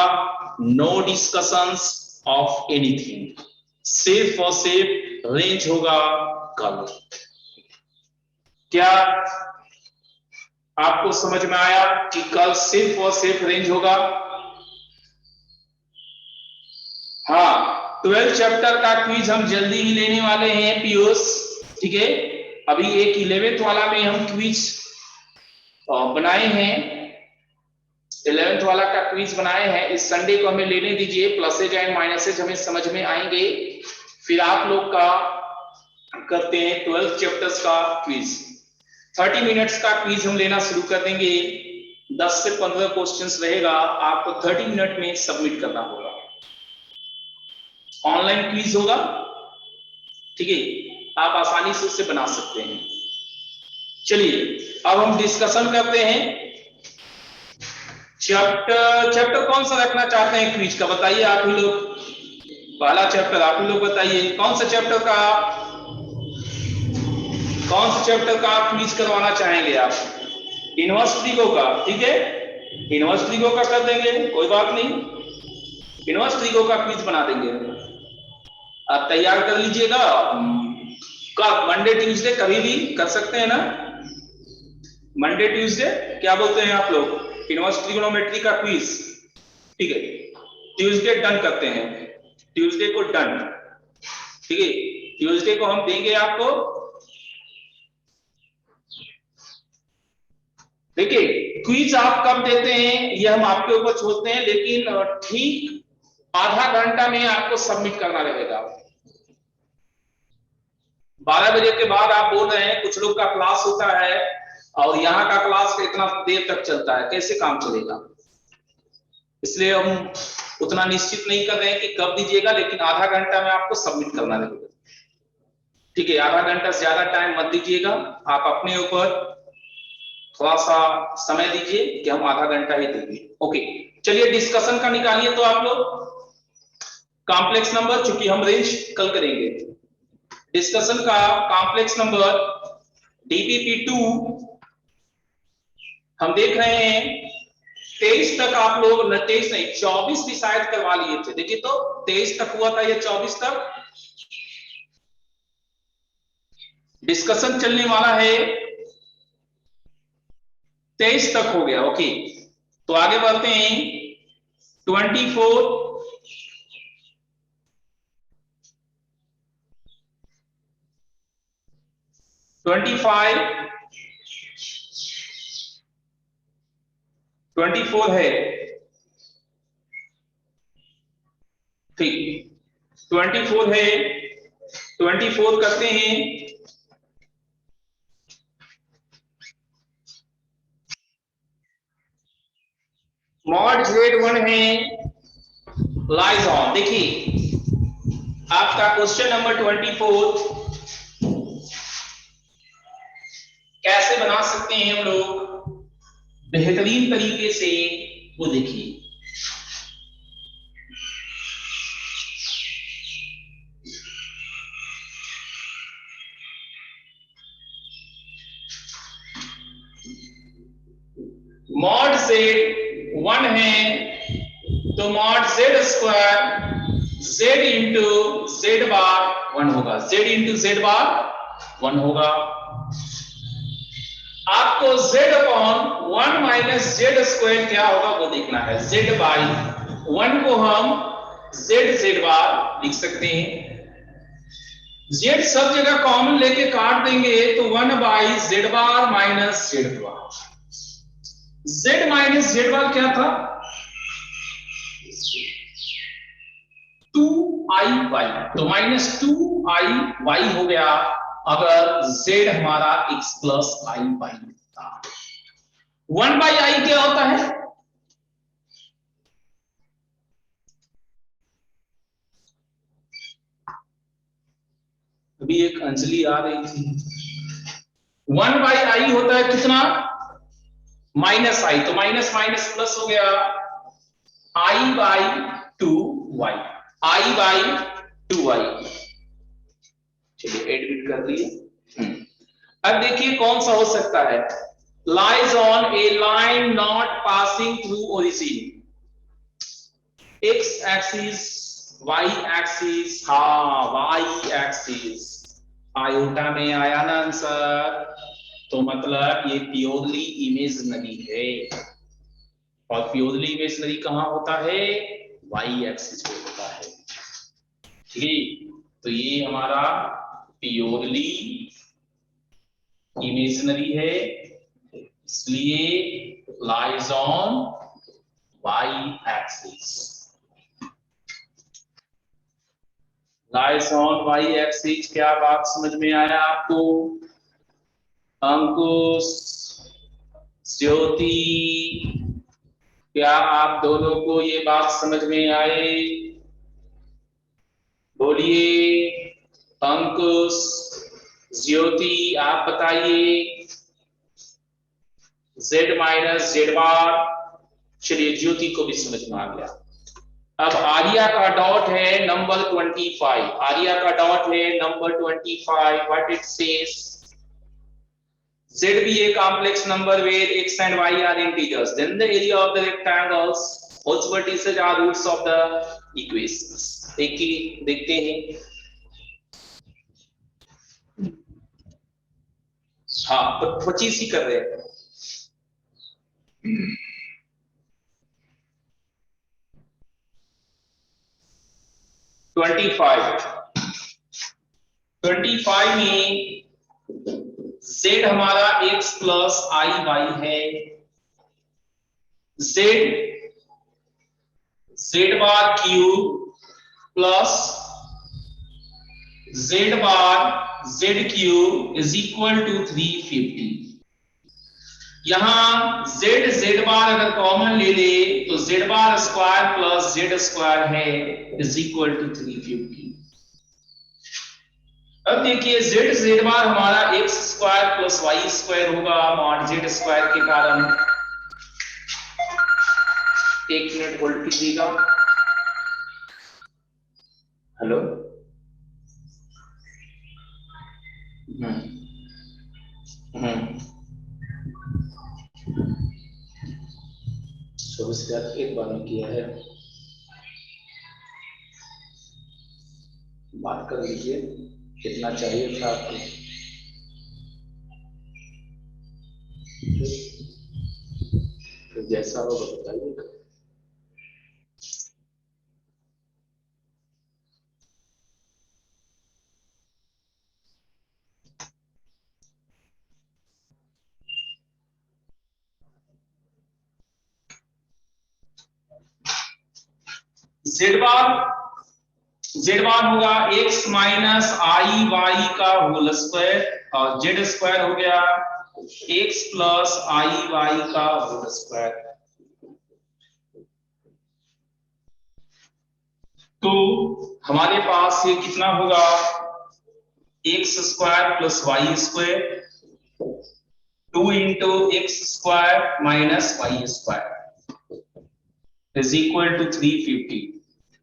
नो डिस्कशंस ऑफ एनीथिंग, सिर्फ और सिर्फ रेंज होगा कल। क्या आपको समझ में आया कि कल सिर्फ और सिर्फ रेंज होगा? हाँ, 12 चैप्टर का क्विज हम जल्दी ही लेने वाले हैं पीयूष, ठीक है। अभी एक 11th वाला में हम क्विज बनाए हैं, 11th वाला का क्विज बनाए हैं, इस संडे को हमें लेने दीजिए, प्लसेज एंड माइनसेज हमें समझ में आएंगे, फिर आप लोग का करते हैं 12 चैप्टर्स का क्विज। 30 मिनट्स का क्विज हम लेना शुरू कर देंगे, 10 से 15 क्वेश्चंस रहेगा, आपको 30 मिनट में सबमिट करना होगा, ऑनलाइन क्विज होगा, ठीक है, आप आसानी से उसे बना सकते हैं। चलिए अब हम डिस्कशन करते हैं, चैप्टर कौन सा रखना चाहते हैं क्विज का, बताइए आप ही लोग, पहला चैप्टर आप ही लोग बताइए, कौन सा चैप्टर का क्विज करवाना चाहेंगे आप? इनवर्स ट्रिगो का, ठीक है, इनवर्स ट्रिगो का कर देंगे, कोई बात नहीं, इनवर्स ट्रिगो का क्विज बना देंगे, आप तैयार कर लीजिएगा। कब? मंडे ट्यूसडे, कभी भी कर सकते हैं ना, मंडे ट्यूसडे, क्या बोलते हैं आप लोग, इनवर्स ट्रिगोनोमेट्री का क्विज, ठीक है, ट्यूसडे डन करते हैं, ट्यूसडे को डन, ठीक है, ट्यूसडे को हम देंगे आपको, देखिए क्विज आप कब देते हैं ये हम आपके ऊपर छोड़ते हैं, लेकिन ठीक आधा घंटा में आपको सबमिट करना रहेगा। 12 बजे के बाद आप बोल रहे हैं कुछ लोग का क्लास होता है और यहाँ का क्लास इतना देर तक चलता है, कैसे काम चलेगा, इसलिए हम उतना निश्चित नहीं कर रहे हैं कि कब दीजिएगा, लेकिन आधा घंटा में आपको सबमिट करना रहेगा, ठीक है। आधा घंटा से ज्यादा टाइम मत दीजिएगा, आप अपने ऊपर थोड़ा सा समय दीजिए कि हम आधा घंटा ही देंगे, ओके। चलिए डिस्कशन का निकालिए तो आप लोग, कॉम्प्लेक्स नंबर, चूंकि हम रेंज कल करेंगे, डिस्कशन का कॉम्प्लेक्स नंबर DPP2 हम देख रहे हैं 23 तक आप लोग, 23 नहीं 24 भी शायद करवा लिए थे, देखिए तो 23 तक हुआ था, ये 24 तक डिस्कशन चलने वाला है, 23 तक हो गया, ओके। तो आगे बढ़ते हैं 24, 25, 24 है, ठीक, 24 है, 24 करते हैं, मॉड Z1 है, लाइज ऑन। देखिए आपका क्वेश्चन नंबर 24 कैसे बना सकते हैं हम लोग बेहतरीन तरीके से, वो देखिए, मॉड Z1 है तो mod Z square Z into Z बार 1 होगा, Z इंटू Z बार 1 होगा, आपको Z upon 1 minus Z square क्या होगा वो देखना है, Z बाई 1 को हम Z बार लिख सकते हैं, जेड सब जगह कॉमन लेके काट देंगे तो 1 by Z bar minus Z bar. Z minus Z bar क्या था? 2i/y, तो -2i/y हो गया अगर z हमारा x प्लस i/y था। 1/i क्या होता है? अभी एक अंजलि आ रही थी। 1/i होता है कितना? -i, तो माइनस माइनस प्लस हो गया i/2y, i/2y। चलिए एडमिट कर दिए। अब देखिए कौन सा हो सकता है। Lies on a line not passing through origin. X axis, Y axis, हाँ वाई एक्सिस। आयोटा में आया ना आंसर, तो मतलब ये प्योरली इमेजिनरी है। और प्योरली इमेजिनरी कहां होता है? वाई एक्सिस पे होता है। ठीक, तो ये हमारा प्योरली इमेजिनरी है, इसलिए lies on y axis. Lies on y axis, क्या बात समझ में आया आपको? अंकुश, ज्योति, क्या आप दोनों को ये बात समझ में आए? बोलिए। अंकुश, ज्योति, आप बताइए। z माइनस जेड बार, चलिए ज्योति को भी समझ में आ गया। अब आर्या का डॉट है नंबर 25। आर्या का डॉट है number 25। What it says? z be a complex number where x and y are integers, then the area of the rectangles whose vertices are roots of the equations। देखते हैं। हाँ 25 ही कर रहे हैं। ट्वेंटी फाइव में z हमारा x प्लस आई वाई है। z bar cube plus z bar z cube is equal to 350। यहां z बार अगर कॉमन ले ले तो z bar square plus z square है इज इक्वल टू 350। अब देखिए z बार हमारा x square plus y square होगा मॉड z स्क्वायर के कारण। एक मिनट होल्ड कीजिएगा। हेलो, एक बार में किया है, बात कर लीजिए कितना चाहिए था आपको। तो जैसा होगा बताइएगा। जेड बार होगा x माइनस आई वाई का होल स्क्वायर और जेड स्क्वायर हो गया x प्लस आई वाई का होल स्क्वायर। तो हमारे पास ये कितना होगा? X square plus y square 2 into x square minus y square is equal to 350।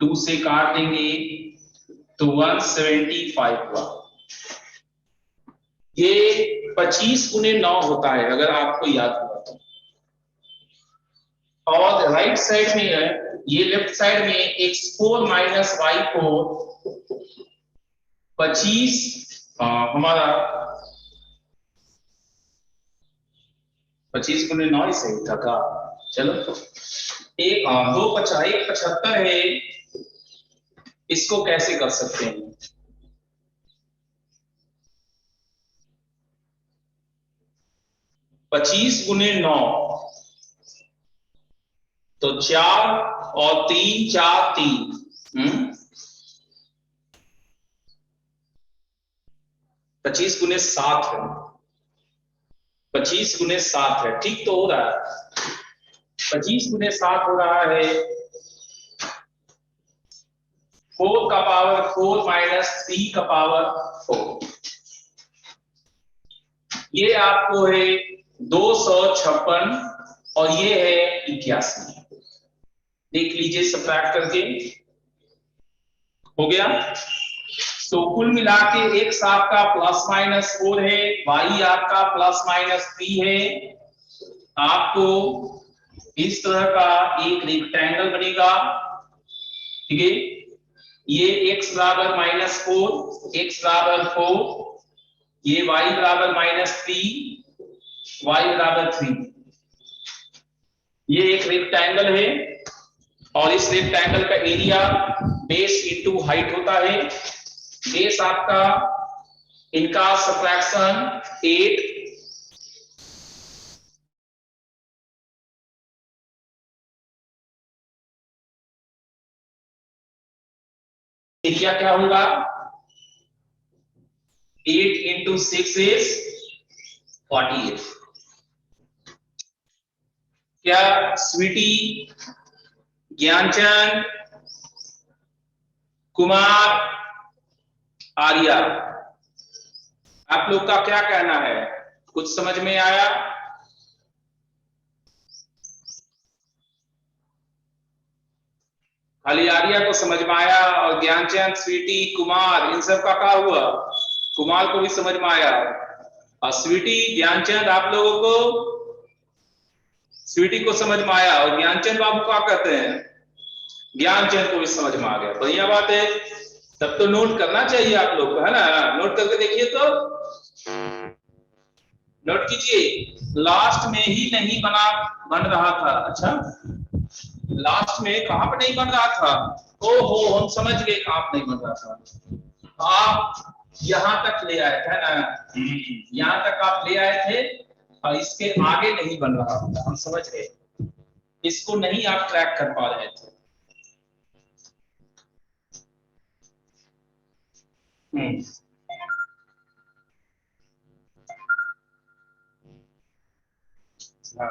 2 से काट देंगे तो 175 हुआ। ये 25 गुने 9 होता है अगर आपको याद होगा तो। और राइट साइड में है, ये लेफ्ट साइड में x4 माइनस y4 25 हमारा 25 गुने 9 ही सही था का। चलो एक 2 75 है, इसको कैसे कर सकते हैं? 25 गुने 9 तो 4 और 3 4 3 25 गुने 7 है, 25 गुने 7 है, ठीक तो हो रहा है। 25 गुने 7 हो रहा है 4 का पावर 4 माइनस 3 का पावर 4। ये आपको है 256 और ये है 81। देख लीजिए सबट्रैक्ट करके हो गया। तो कुल मिला के x आपका प्लस माइनस 4 है, y आपका प्लस माइनस 3 है। आपको इस तरह का एक रेक्टेंगल बनेगा, ठीक है। ये x बराबर माइनस 4, x बराबर 4, ये y बराबर माइनस 3, y बराबर 3। ये एक रेक्टेंगल है और इस रेक्टेंगल का एरिया बेस इनटू हाइट होता है। बेस आपका इनका सबट्रैक्शन 8, एरिया क्या होगा 8 इंटू 6 इज 48। क्या स्वीटी, ज्ञानचंद, कुमार, आर्या, आप लोग का क्या कहना है? कुछ समझ में आया? खाली आर्या को समझ में आया और ज्ञानचंद, स्वीटी, कुमार, इन सब का क्या हुआ? कुमार को भी समझ में आया और स्वीटी, ज्ञानचंद, आप लोगों को स्वीटी को समझ में आया और ज्ञानचंद बाबू क्या कहते हैं? ज्ञानचंद को भी समझ में आ गया, बढ़िया बात है। तब तो नोट करना चाहिए आप लोग को, है ना? नोट करके देखिए तो, नोट कीजिए। लास्ट में ही नहीं बन रहा था। अच्छा, लास्ट में कहां पर नहीं बन रहा था? ओहो, हम समझ गए कहां पर नहीं बन रहा था। आप यहां तक ले आए थे ना, यहां तक आप ले आए थे और इसके आगे नहीं बन रहा था, हम समझ गए। इसको नहीं आप ट्रैक कर पा रहे थे। हाँ,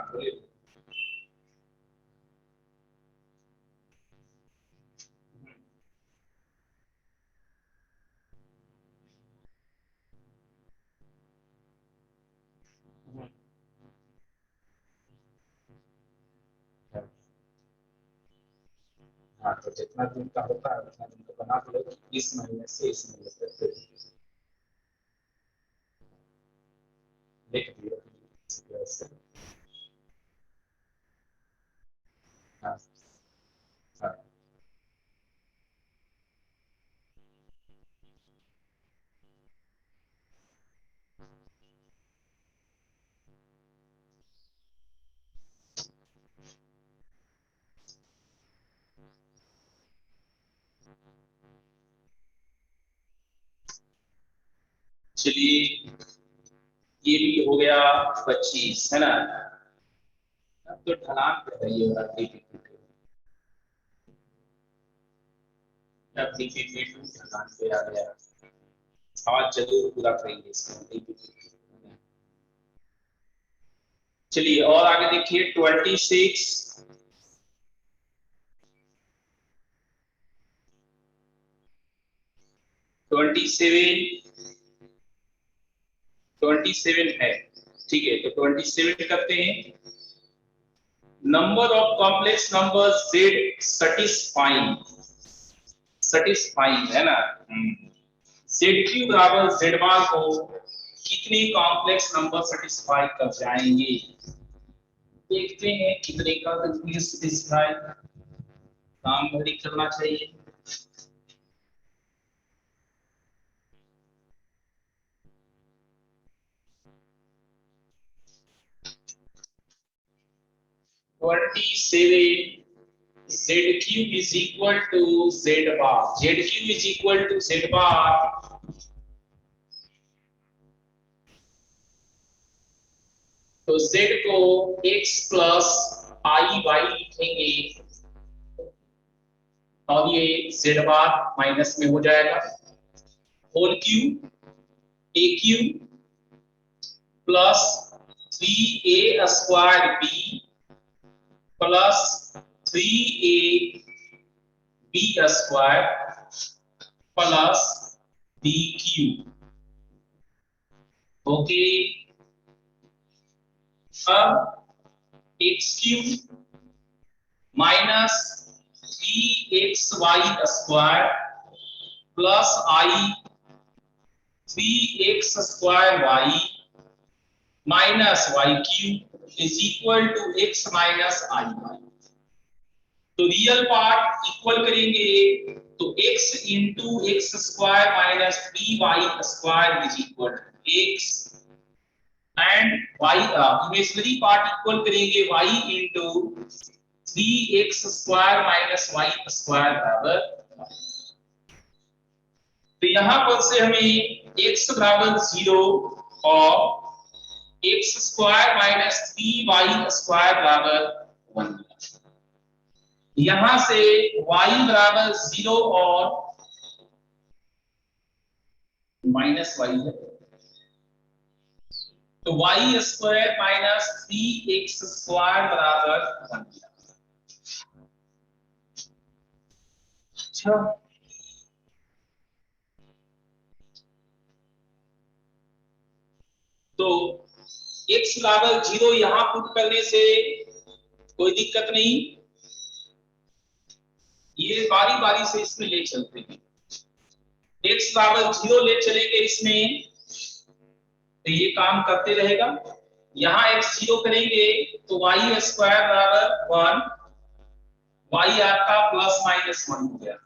हाँ, तो जितना दिन का होता है उतना दिन का बना लो। इस महीने से इस महीने तक लिख दिया। हाँ, हाँ। चलिए, ये भी हो गया 25, है ना? अब तो ढलान पे है ये वाला DPP, अब DPP ढलान पे आ गया। आज जरूर पूरा करेंगे इसका DPP। चलिए और आगे देखिए 26, 27, 27 है, ठीक है। तो 27 करते हैं। Number of complex number z सटिस्फाइंग, सटिस्फाइंग है ना। z³ बराबर z बार को कितने कॉम्प्लेक्स नंबर सटिस्फाई कर जाएंगे? देखते हैं कितने का सटिस्फाई, काम भरी करना चाहिए। Seven z³ is equal to z bar, z³ is equal to z bar। तो z को x प्लस आई वाई लिखेंगे और ये z बार माइनस में हो जाएगा, whole cube A cube plus 3a square b plus 3ab square plus b cube. Okay, अब x cube minus 3xy square plus i 3x square y minus y cube is equal to x minus i y। तो रियल पार्ट इक्वल करेंगे तो x into x square minus 3y square is equal to x and y imaginary part equal करेंगे y into 3x square minus y square बराबर। तो यहां पर से हमें x बराबर 0 और x square minus 3y square बराबर 1। यहां से y बराबर 0 और माइनस y है, तो y square minus 3x square बराबर 1। अच्छा, तो x बराबर 0 यहां पुट करने से कोई दिक्कत नहीं, ये बारी बारी से इसमें ले चलते हैं। x बराबर 0 ले चलेंगे इसमें तो ये काम करते रहेगा। यहां x 0 करेंगे तो y स्क्वायर बराबर 1, y आपका प्लस माइनस 1 हो गया।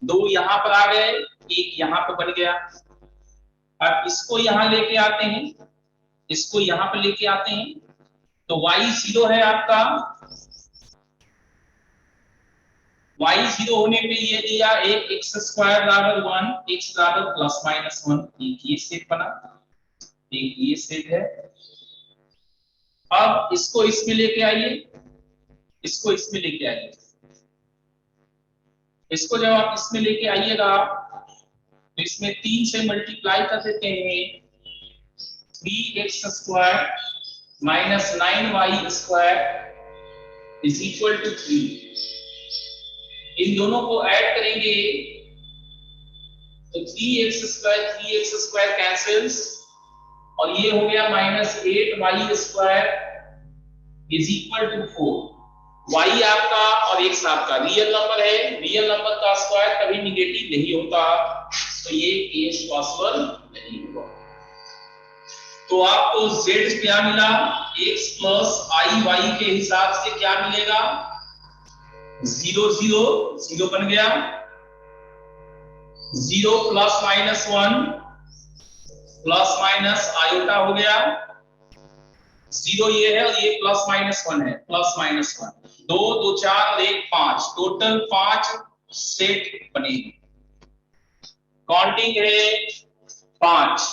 2 यहां पर आ गए, 1 यहां पर बन गया। अब इसको यहां लेके आते हैं, इसको यहां पर लेके आते हैं तो y 0 है आपका, y 0 होने पे ये दिया एक x स्क्वायर बराबर 1, x बराबर प्लस माइनस 1। एक ये सेट बना, एक ये सेट है। अब इसको इसमें लेके आइए, इसको इसमें लेके आइए। इसको जब आप इसमें लेके आइएगा तो इसमें 3 से मल्टीप्लाई कर देते हैं, 3x square minus 9y square is equal to 3। इन दोनों को ऐड करेंगे तो 3x स्क्वायर कैंसिल्स और ये हो गया minus 8y square is equal to 4। y आपका और x आपका रियल नंबर है, रियल नंबर का स्क्वायर कभी निगेटिव नहीं होता, तो ये केस पॉसिबल नहीं हुआ। तो आपको z क्या मिला, x प्लस आई वाई के हिसाब से क्या मिलेगा, 0 0 0 बन गया, 0 plus minus 1 plus minus iota हो गया, 0 ये है और ये प्लस माइनस 1 है, प्लस माइनस 1, 2 2 4 और 1 5, टोटल 5 सेट बनेगी। काउंटिंग है 5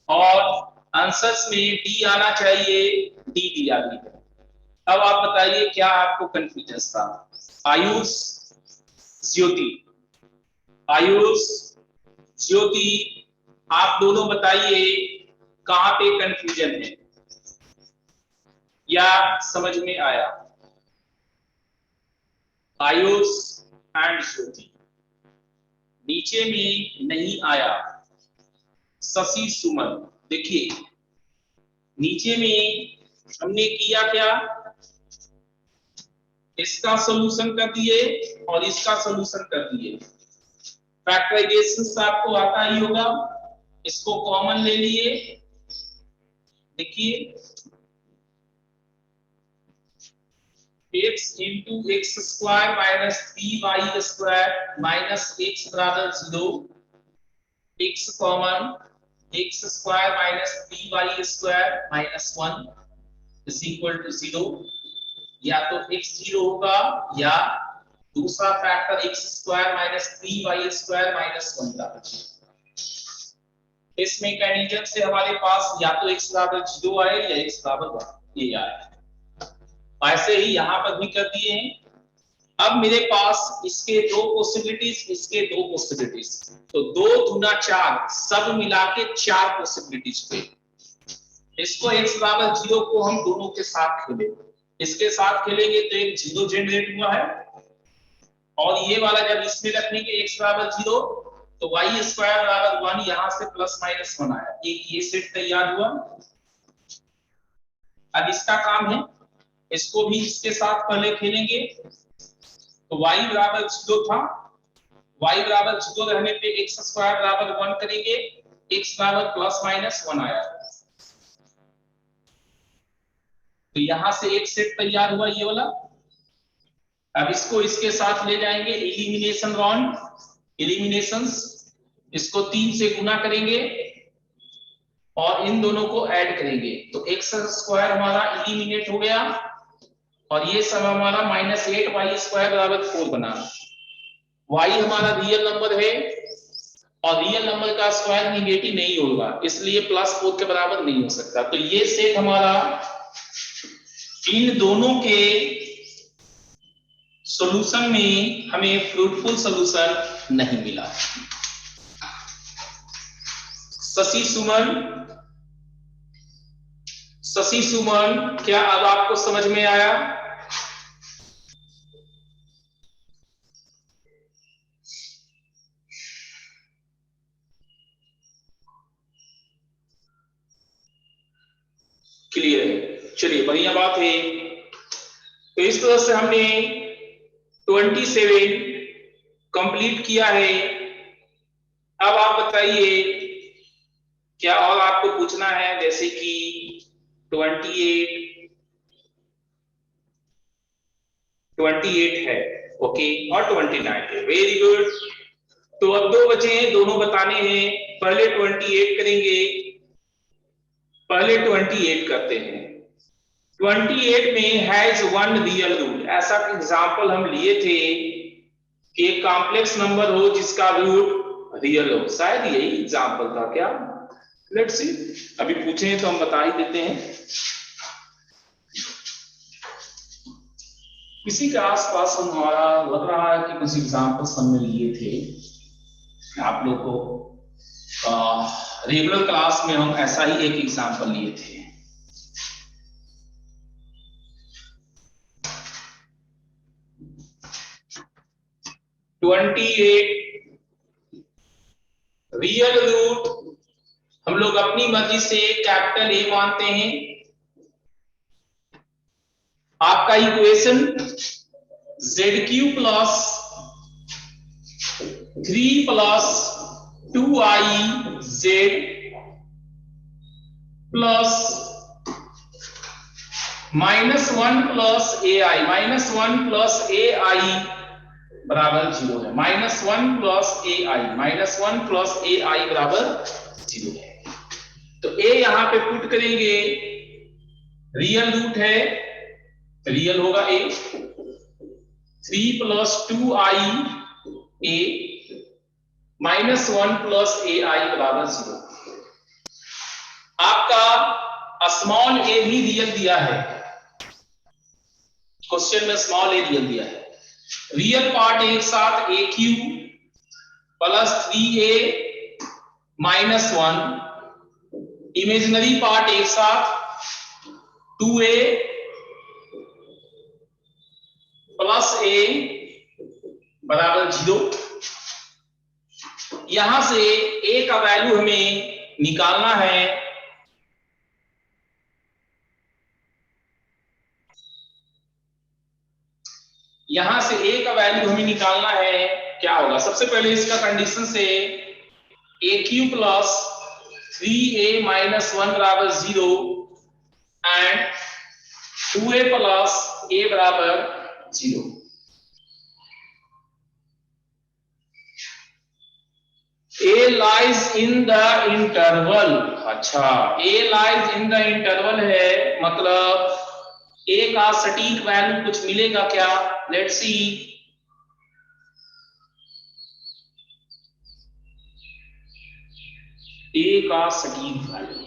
और आंसर्स में डी आना चाहिए, डी दिया गया है। अब आप बताइए क्या आपको कंफ्यूजन था। आयुष ज्योति, आयुष ज्योति आप दोनों बताइए कहां पे कंफ्यूजन है या समझ में आया। आयुष एंड ज्योति, नीचे में नहीं आया। शशि सुमन, देखिए नीचे में हमने किया क्या, इसका सॉल्यूशन कर दिए और इसका सॉल्यूशन कर दिए। फैक्टराइजेशन आपको आता ही होगा, इसको कॉमन ले लिए। देखिए x into x square minus 3y square minus x बराबर 0, x common, x square minus 3y square minus 1 is equal to 0। या तो x 0 होगा या दूसरा factor x square minus 3y square minus 1 का बचेगा। इस मैकेनिज्म से हमारे पास या तो x बराबर 0 आए या x बराबर 1 ये आए। ऐसे ही यहाँ पर भी कर दिए हैं। अब मेरे पास इसके दो पॉसिबिलिटीज, इसके दो पॉसिबिलिटीज, तो 2 गुना 4 सब मिला के 4 पॉसिबिलिटीज पे। इसको x बराबर 0 को हम दोनों के साथ खेलेंगे, इसके साथ खेलेंगे तो एक 0 जनरेट हुआ है, और ये वाला जब इसमें रखने के x बराबर 0 तो y स्क्वायर बराबर 1 यहां से प्लस माइनस 1 आया, ये सेट तैयार हुआ। अब इसका काम है, इसको भी इसके साथ पहले खेलेंगे, तो y बराबर 0 था, y बराबर 0 रहने पे x स्क्वायर बराबर 1 करेंगे, x बराबर प्लस माइनस 1 आया, तो यहां से एक सेट तैयार हुआ ये वाला। अब इसको इसके साथ ले जाएंगे, एलिमिनेशन राउंड, एलिमिनेशंस, इसको 3 से गुना करेंगे और इन दोनों को ऐड करेंगे, तो x स्क्वायर हमारा एलिमिनेट हो गया और ये सब हमारा -8y स्क्वायर बराबर 4 बना। y हमारा रियल नंबर है और रियल नंबर का स्क्वायर निगेटिव नहीं होगा, इसलिए +4 के बराबर नहीं हो सकता। तो ये सेट हमारा इन दोनों के सॉल्यूशन में हमें फ्रूटफुल सॉल्यूशन नहीं मिला। शशि सुमन, क्या अब आपको समझ में आया? क्लियर है, चलिए बढ़िया बात है। तो इस तरह से हमने 27 कंप्लीट किया है। अब आप बताइए क्या और आपको पूछना है, जैसे कि 28 है, ओके, और 29 है, वेरी गुड। तो अब 2 बचे हैं, दोनों बताने हैं, पहले 28 करेंगे, पहले 28 करते हैं। 28 में हैज वन रियल रूट, ऐसा एग्जांपल हम लिए थे कि एक कॉम्प्लेक्स नंबर हो जिसका रूट रियल हो, शायद यही एग्जांपल था क्या? लेट्स सी, अभी पूछे तो हम बता ही देते हैं। इसी के आसपास हमारा लग रहा है कि कुछ एग्जांपल्स हमने लिए थे आप लोग को, रेगुलर क्लास में हम ऐसा ही एक एग्जांपल लिए थे। रियल रूट हम लोग अपनी मर्जी से कैपिटल ए मानते हैं। आपका equation ZQ plus 3 plus 2IZ plus -1 plus AI, -1 plus AI बराबर 0 है, -1 प्लस AI, -1 प्लस AI बराबर 0 है। तो A यहां पे पुट करेंगे, रियल रूट है, रियल होगा A, 3 plus 2IA -1 plus AI बराबर 0। आपका स्मॉल a भी रियल दिया है, क्वेश्चन में स्मॉल a रियल दिया है। रियल पार्ट एक साथ AQ plus 3A -1, imaginary part एक साथ 2A प्लस A बराबर 0। यहां से A का वैल्यू हमें निकालना है, यहां से A का वैल्यू हमें निकालना है, क्या होगा? सबसे पहले इसका कंडीशन से AQ प्लस 3A -1 बराबर 0 एंड 2A प्लस A बराबर 0। A lies in the interval, अच्छा A lies in the interval है, मतलब A का सटीक वैल्यू कुछ मिलेगा क्या? लेट्स सी, ए का सटीक वैल्यू,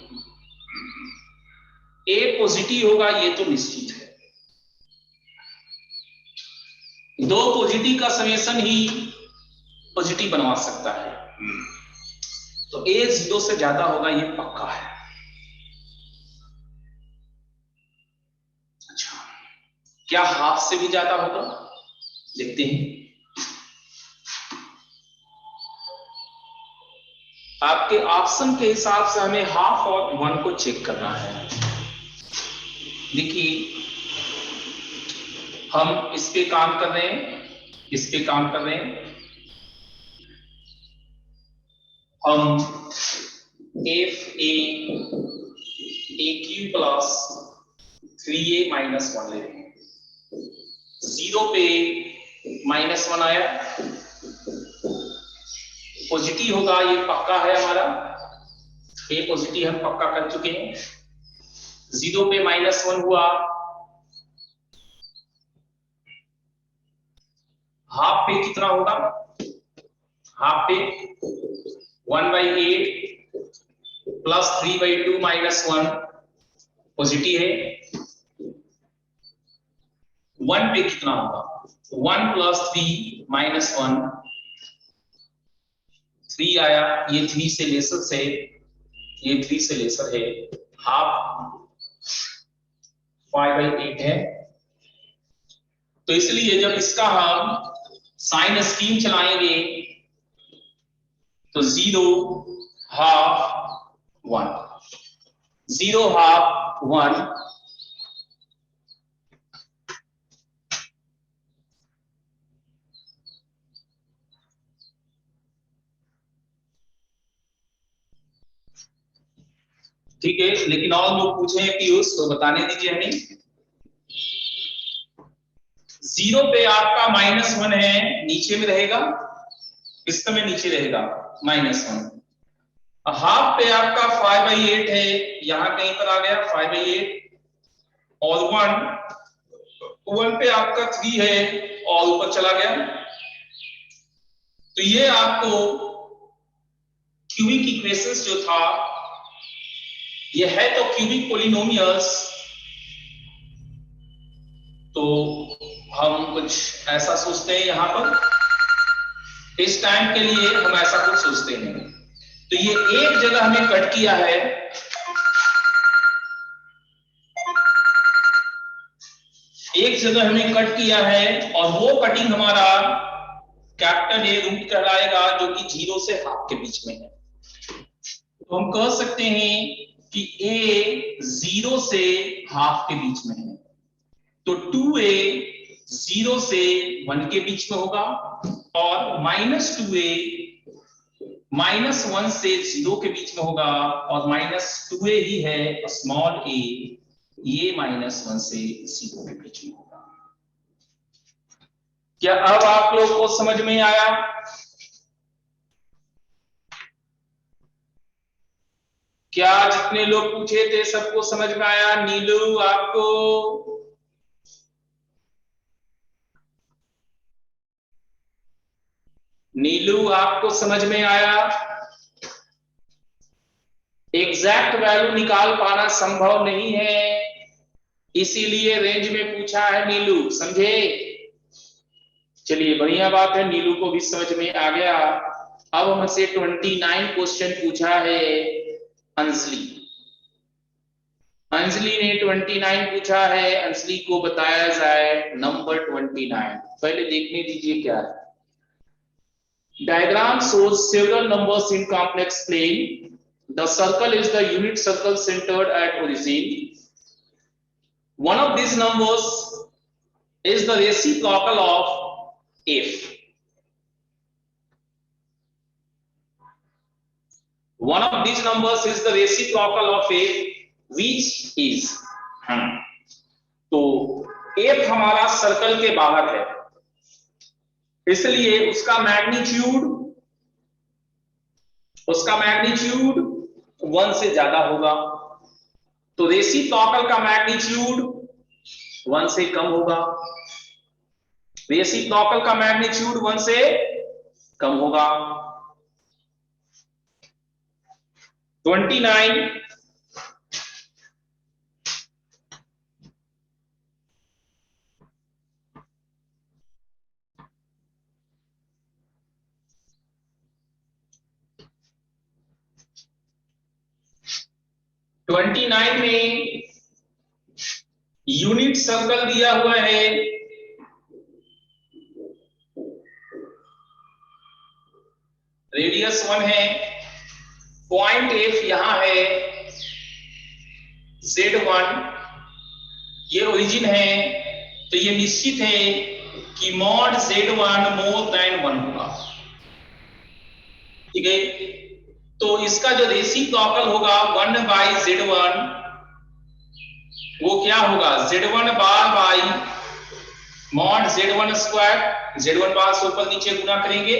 ए पॉजिटिव होगा ये तो निश्चित है, दो पॉजिटिव का समेशन ही पॉजिटिव बनवा सकता है, तो ए 0 से ज्यादा होगा ये पक्का है। अच्छा, क्या हाफ से भी ज्यादा होगा, देखते हैं। आपके ऑप्शन के हिसाब से हमें हाफ और 1 को चेक करना है। देखिए हम इस पे काम कर रहे हैं, इस पे काम कर रहे हैं, हम F A Q plus 3a minus 1 ले रहे हैं, 0 पे -1 आया, पॉजिटिव होगा ये पक्का है हमारा, ए पॉजिटिव हम पक्का कर चुके हैं, 0 पे -1 हुआ, हाफ पे कितना होगा, हाफ पे 1/8 प्लस 3/2 -1 पॉजिटिव है, 1 पे कितना होगा, 1 प्लस 3 -1, 3 आया, ये 3 से लेसर से, ये 3 से लेसर है, हाफ 5/8 है, तो इसलिए जब इसका हम साइन स्कीम चलाएंगे तो 0 हाफ 1, 0 हाफ 1, ठीक है। लेकिन और लोग पूछे हैं पीयूष, तो बताने दीजिए हमें। 0 पे आपका -1 है, नीचे में रहेगा, किस समय नीचे रहेगा, -1, हाफ पे आपका 5/8 है, यहां कहीं पर आ गया 5/8, और 1 पे आपका 3 है और ऊपर चला गया, तो ये आपको क्यूबिक इक्वेशंस जो था, ये है तो क्यूबिक पॉलिनोमियल्स, तो हम कुछ ऐसा सोचते हैं यहां पर, इस टाइम के लिए हम ऐसा कुछ सोचते हैं, तो ये एक जगह हमें कट किया है, एक जगह हमें कट किया है, और वो कटिंग हमारा कैपिटल ए रूट कहलाएगा, जो कि 0 से हाफ के बीच में है, तो हम कह सकते हैं कि ए 0 से हाफ के बीच में है, तो 2a 0 से 1 के बीच में होगा, और -2a -1 से 0 के बीच में होगा, और -2a ही है स्मॉल a, ये -1 से 0 के बीच में होगा। क्या अब आप लोग को समझ में आया? क्या जितने लोग पूछे थे सबको समझ में आया? नीलू आपको, नीलू आपको समझ में आया? एग्जैक्ट वैल्यू निकाल पाना संभव नहीं है, इसीलिए रेंज में पूछा है नीलू, समझे? चलिए बढ़िया बात है, नीलू को भी समझ में आ गया। अब हमसे 29 क्वेश्चन पूछा है अंजलि, अंजलि ने 29 पूछा है, अंजलि को बताया जाए नंबर 29, पहले देखने दीजिए क्या है। Diagram shows several numbers in complex plane. The circle is the unit circle centered at origin. One of these numbers is the reciprocal of f. One of these numbers is the reciprocal of f, which is तो f हमारा सर्कल के बाहर है, इसलिए उसका मैग्नीट्यूड 1 से ज्यादा होगा, तो रेसिप्रोकल का मैग्नीट्यूड 1 से कम होगा, रेसिप्रोकल का मैग्नीट्यूड 1 से कम होगा। 29 29 में यूनिट सर्कल दिया हुआ है, रेडियस 1 है, पॉइंट F यहां है, Z1 ये ओरिजिन है, तो ये निश्चित है कि मॉड Z1 मोर देन 1 होगा। ठीक है, तो इसका जो रेसिप्रोकल होगा 1/Z1 वो क्या होगा, Z1 bar by mod Z1 square, Z1 बार से ऊपर नीचे गुना करेंगे,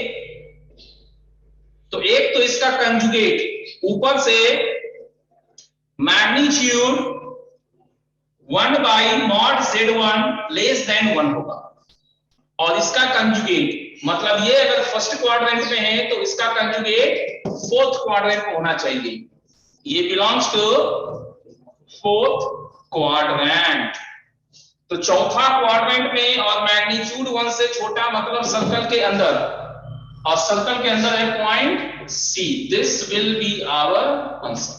तो एक तो इसका कंजुगेट ऊपर से magnitude 1/mod Z1 less than 1 होगा, और इसका कंजुगेट मतलब ये अगर फर्स्ट क्वाड्रेंट में है तो इसका कंजुगेट फोर्थ क्वाड्रेंट में होना चाहिए, ये बिलोंग्स टू फोर्थ क्वाड्रेंट। तो चौथा क्वाड्रेंट में और मैग्नीट्यूड 1 से छोटा मतलब सर्कल के अंदर, और सर्कल के अंदर है point C, this will be our answer.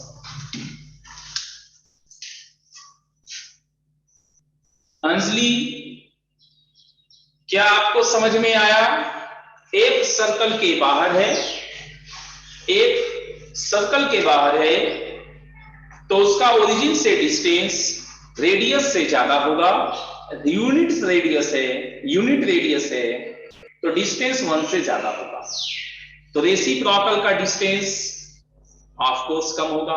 Anjali क्या आपको समझ में आया? एक सर्कल के बाहर है, एक सर्कल के बाहर है, तो उसका ओरिजिन से डिस्टेंस रेडियस से ज्यादा होगा, यूनिट रेडियस है, तो डिस्टेंस 1 से ज्यादा होगा, तो रेसिप्रोकल का डिस्टेंस ऑफ कोर्स कम होगा,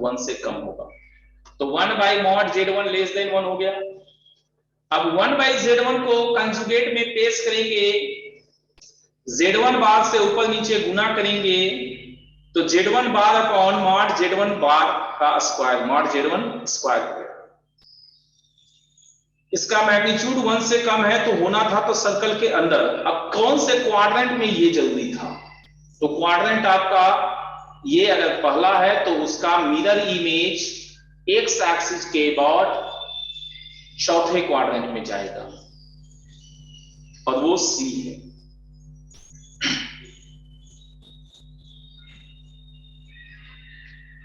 1 से कम होगा, तो 1/mod Z1 लेस देन 1 हो गया। अब 1/Z1 को कंजुगेट में पेश करेंगे, Z1 बार से ऊपर नीचे गुना करेंगे, तो Z1 bar upon mod Z1 बार का स्क्वायर, मॉड Z1 स्क्वायर। इसका मैग्नीट्यूड 1 से कम है तो होना था तो सर्कल के अंदर, अब कौन से क्वाड्रेंट में ये जरूरी था, तो क्वाड्रेंट आपका ये अगर पहला है तो उसका मिरर इमेज एक्स एक्सिस के अबाउट चौथे क्वाड्रेंट में जाएगा, और वो सी है।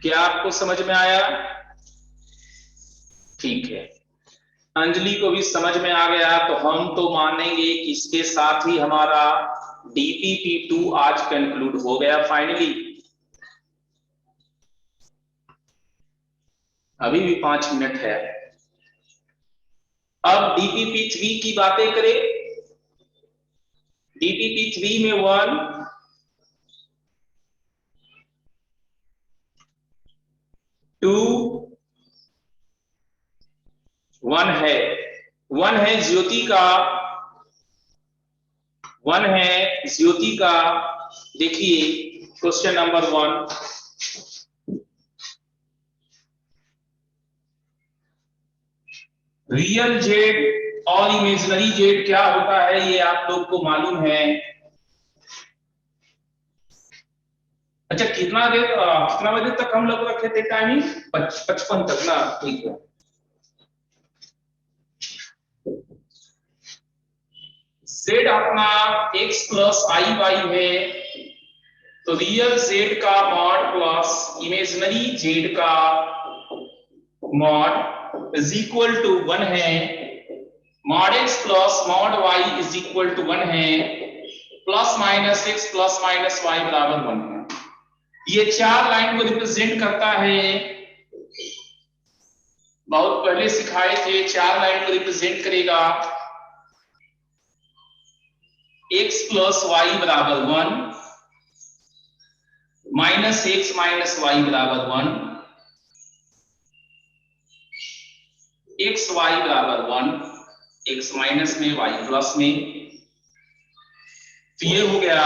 क्या आपको समझ में आया? ठीक है, अंजलि को भी समझ में आ गया, तो हम तो मानेंगे कि इसके साथ ही हमारा DPP2 आज कंक्लूड हो गया फाइनली। अभी भी 5 मिनट है। अब DPP3 की बातें करें। DPP3 में 1 2 1 है, 1 है ज्योति का, 1 है ज्योति का। देखिए क्वेश्चन नंबर 1, रियल जेड और इमेजिनरी जेड क्या होता है ये आप लोग को मालूम है। अच्छा कितना बजे तक हम लोग रखे थे टाइमिंग? 55 तक ना, ठीक है। जेड अपना x प्लस आई वाई है, तो रियल जेड का मॉड प्लस इमेजिनरी जेड का मॉड इज इक्वल टू 1 है, mod x plus mod y is equal to 1 है, plus minus x plus minus y बराबर 1 है। ये 4 लाइन को रिप्रेजेंट करता है, बहुत पहले सिखाए थे, 4 लाइन को रिप्रेजेंट करेगा। x प्लस वाई बराबर 1, माइनस x माइनस वाई बराबर 1, x वाई बराबर 1, x माइनस में y प्लस में, तो ये हो गया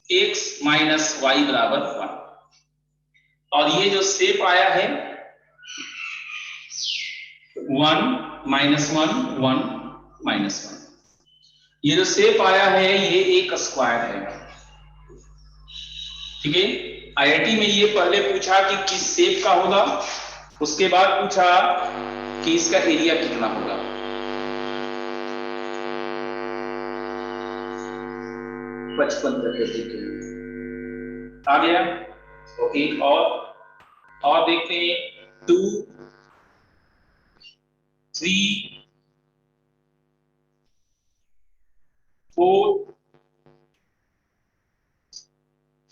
x माइनस वाई बराबर 1। और ये जो शेप आया है 1 माइनस 1 1 माइनस 1, ये जो शेप आया है ये एक स्क्वायर है। ठीक है। आईआईटी में ये पहले पूछा कि किस शेप का होगा, उसके बाद पूछा कि इसका एरिया कितना होगा। बचपन प्रकृति के आ गया। ओके, और देखते हैं 2 3 4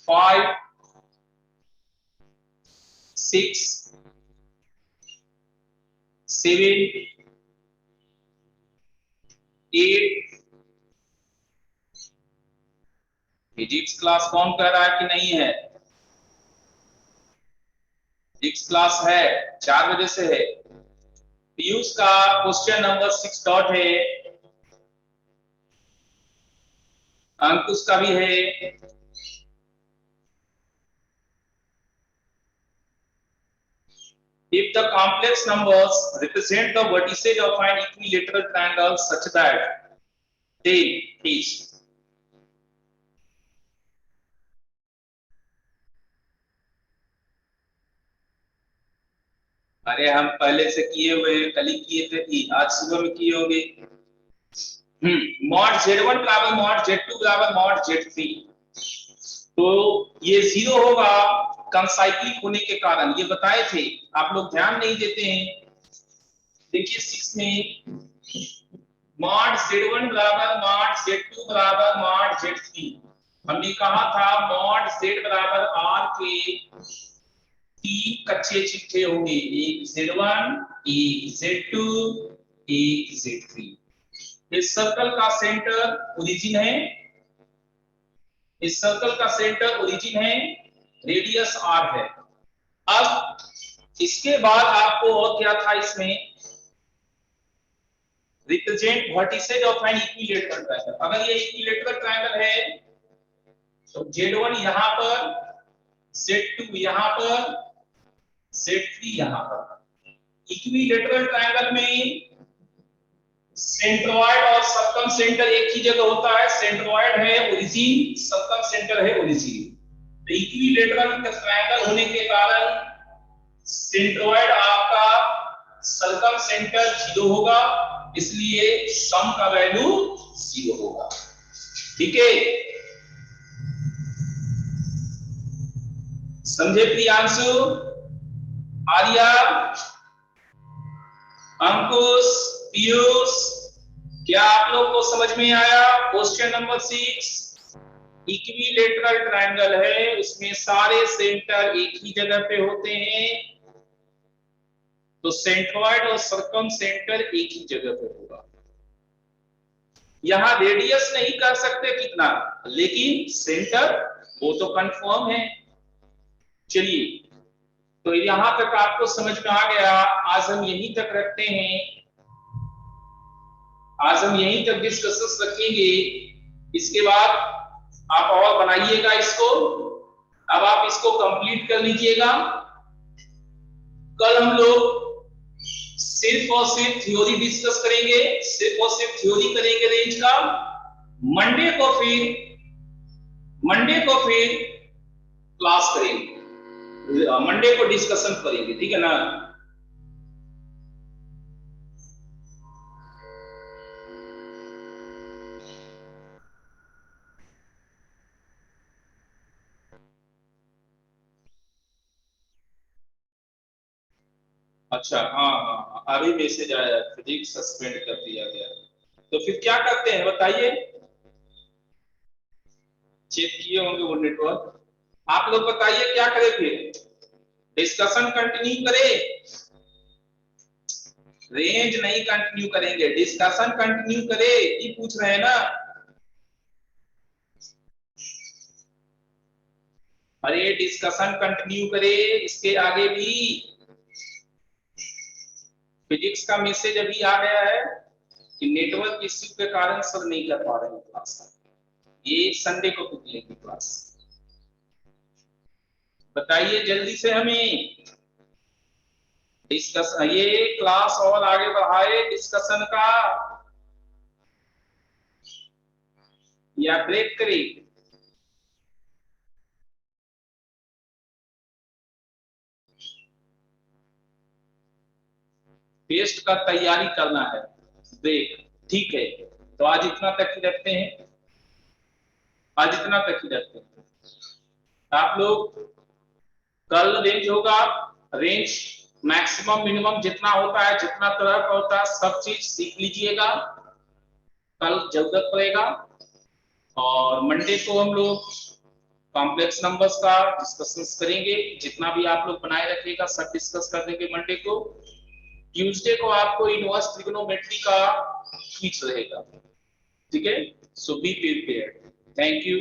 5 6 7 8। फिजिक्स क्लास कौन कह रहा है कि नहीं है? फिजिक्स क्लास है, 4 बजे से है। पीयूष का क्वेश्चन नंबर 6 डॉट है, अंकुश का भी है। If the complex numbers represent the vertices of an equilateral triangle such that they is अरे हम पहले से किए हुए हैं, कल ही किए थे कि आज सुबह में किए होंगे। मॉड z1 बराबर मॉड z2 बराबर मॉड z3, तो ये 0 होगा कंसाइक्लिक होने के कारण, ये बताए थे, आप लोग ध्यान नहीं देते हैं। देखिए 6 में मॉड z1 बराबर मॉड z2 बराबर मॉड z3, हमने कहा था मॉड z बराबर r के 3 कच्चे चिट्ठे होंगे, एक z1, एक z2, एक z3। इस सर्कल का सेंटर ओरिजिन है, इस सर्कल का सेंटर ओरिजिन है, रेडियस r है। अब इसके बाद आपको और क्या था इसमें, represent vertices of an equilateral triangle. अगर ये इक्विलेटरल ट्रायंगल है तो z1 यहां पर, z2 यहां पर, z3 यहां पर। इक्विलेटरल ट्रायंगल में सेंट्रोइड और सर्कम सेंटर एक ही जगह होता है, सेंट्रोइड है ओरिजिन, सर्कम सेंटर है ओरिजिन। तो इक्विलेटरल ट्रायंगल होने के कारण सेंट्रोइड आपका सर्कम सेंटर 0 होगा, इसलिए सम का वैल्यू 0 होगा। ठीक है, समझे प्रियांशु, आर्या, अंकुश, पीयूष, क्या आप लोग को समझ में आया? क्वेश्चन नंबर 6 इक्विलेटरल ट्रायंगल है, उसमें सारे सेंटर एक ही जगह पे होते हैं, तो सेंट्रोइड और सर्कम सेंटर एक ही जगह पे होगा। यहां रेडियस नहीं कर सकते कितना, लेकिन सेंटर वो तो कंफर्म है। चलिए, तो यहां तक आपको समझ में आ गया। आज हम यहीं तक रखते हैं, आज हम यहीं तक डिस्कशन रखेंगे। इसके बाद आप और बनाइएगा इसको, अब आप इसको कंप्लीट कर लीजिएगा। कल हम लोग सिर्फ और सिर्फ थ्योरी डिस्कस करेंगे, सिर्फ और सिर्फ थ्योरी करेंगे रेंज का। मंडे को फिर क्लास करेंगे, मंडे को डिस्कशन करेंगे, ठीक है ना? अच्छा, हाँ हाँ हाँ, अभी मैसेज आया, फिजिक्स सस्पेंड कर दिया गया। तो फिर क्या करते हैं बताइए? चेक किए होंगे वो नेटवर्क, आप लोग बताइए क्या करें फिर? डिस्कशन कंटिन्यू करें? रेंज नहीं कंटिन्यू करेंगे, डिस्कशन कंटिन्यू करें, ये पूछ रहे हैं ना? अरे डिस्कशन कंटिन्यू करे, इसके आगे भी फिजिक्स का मैसेज अभी आ गया है कि नेटवर्क इश्यू के कारण सब नहीं कर पा रहे हैं क्लास, ये संडे को खुद लेंगे क्लास। बताइए जल्दी से हमें, डिस्कस ये क्लास और आगे बढ़ाए डिस्कशन का या ब्रेक करें? टेस्ट का तैयारी करना है। ब्रेक, ठीक है। तो आज इतना तक ही रखते हैं, आज इतना तक ही रखते हैं। आप लोग कल रेंज होगा, रेंज मैक्सिमम मिनिमम जितना होता है, जितना तरह का होता है, सब चीज सीख लीजिएगा, कल जरूरत पड़ेगा। और मंडे को हम लोग कॉम्प्लेक्स नंबर्स का डिस्कशन करेंगे, जितना भी आप लोग बनाए रखिएगा सब डिस्कस कर देंगे मंडे को। ट्यूसडे को आपको इनवर्स ट्रिग्नोमेट्री का क्विज रहेगा, ठीक है। सो बी प्रिपेयर्ड। Thank you.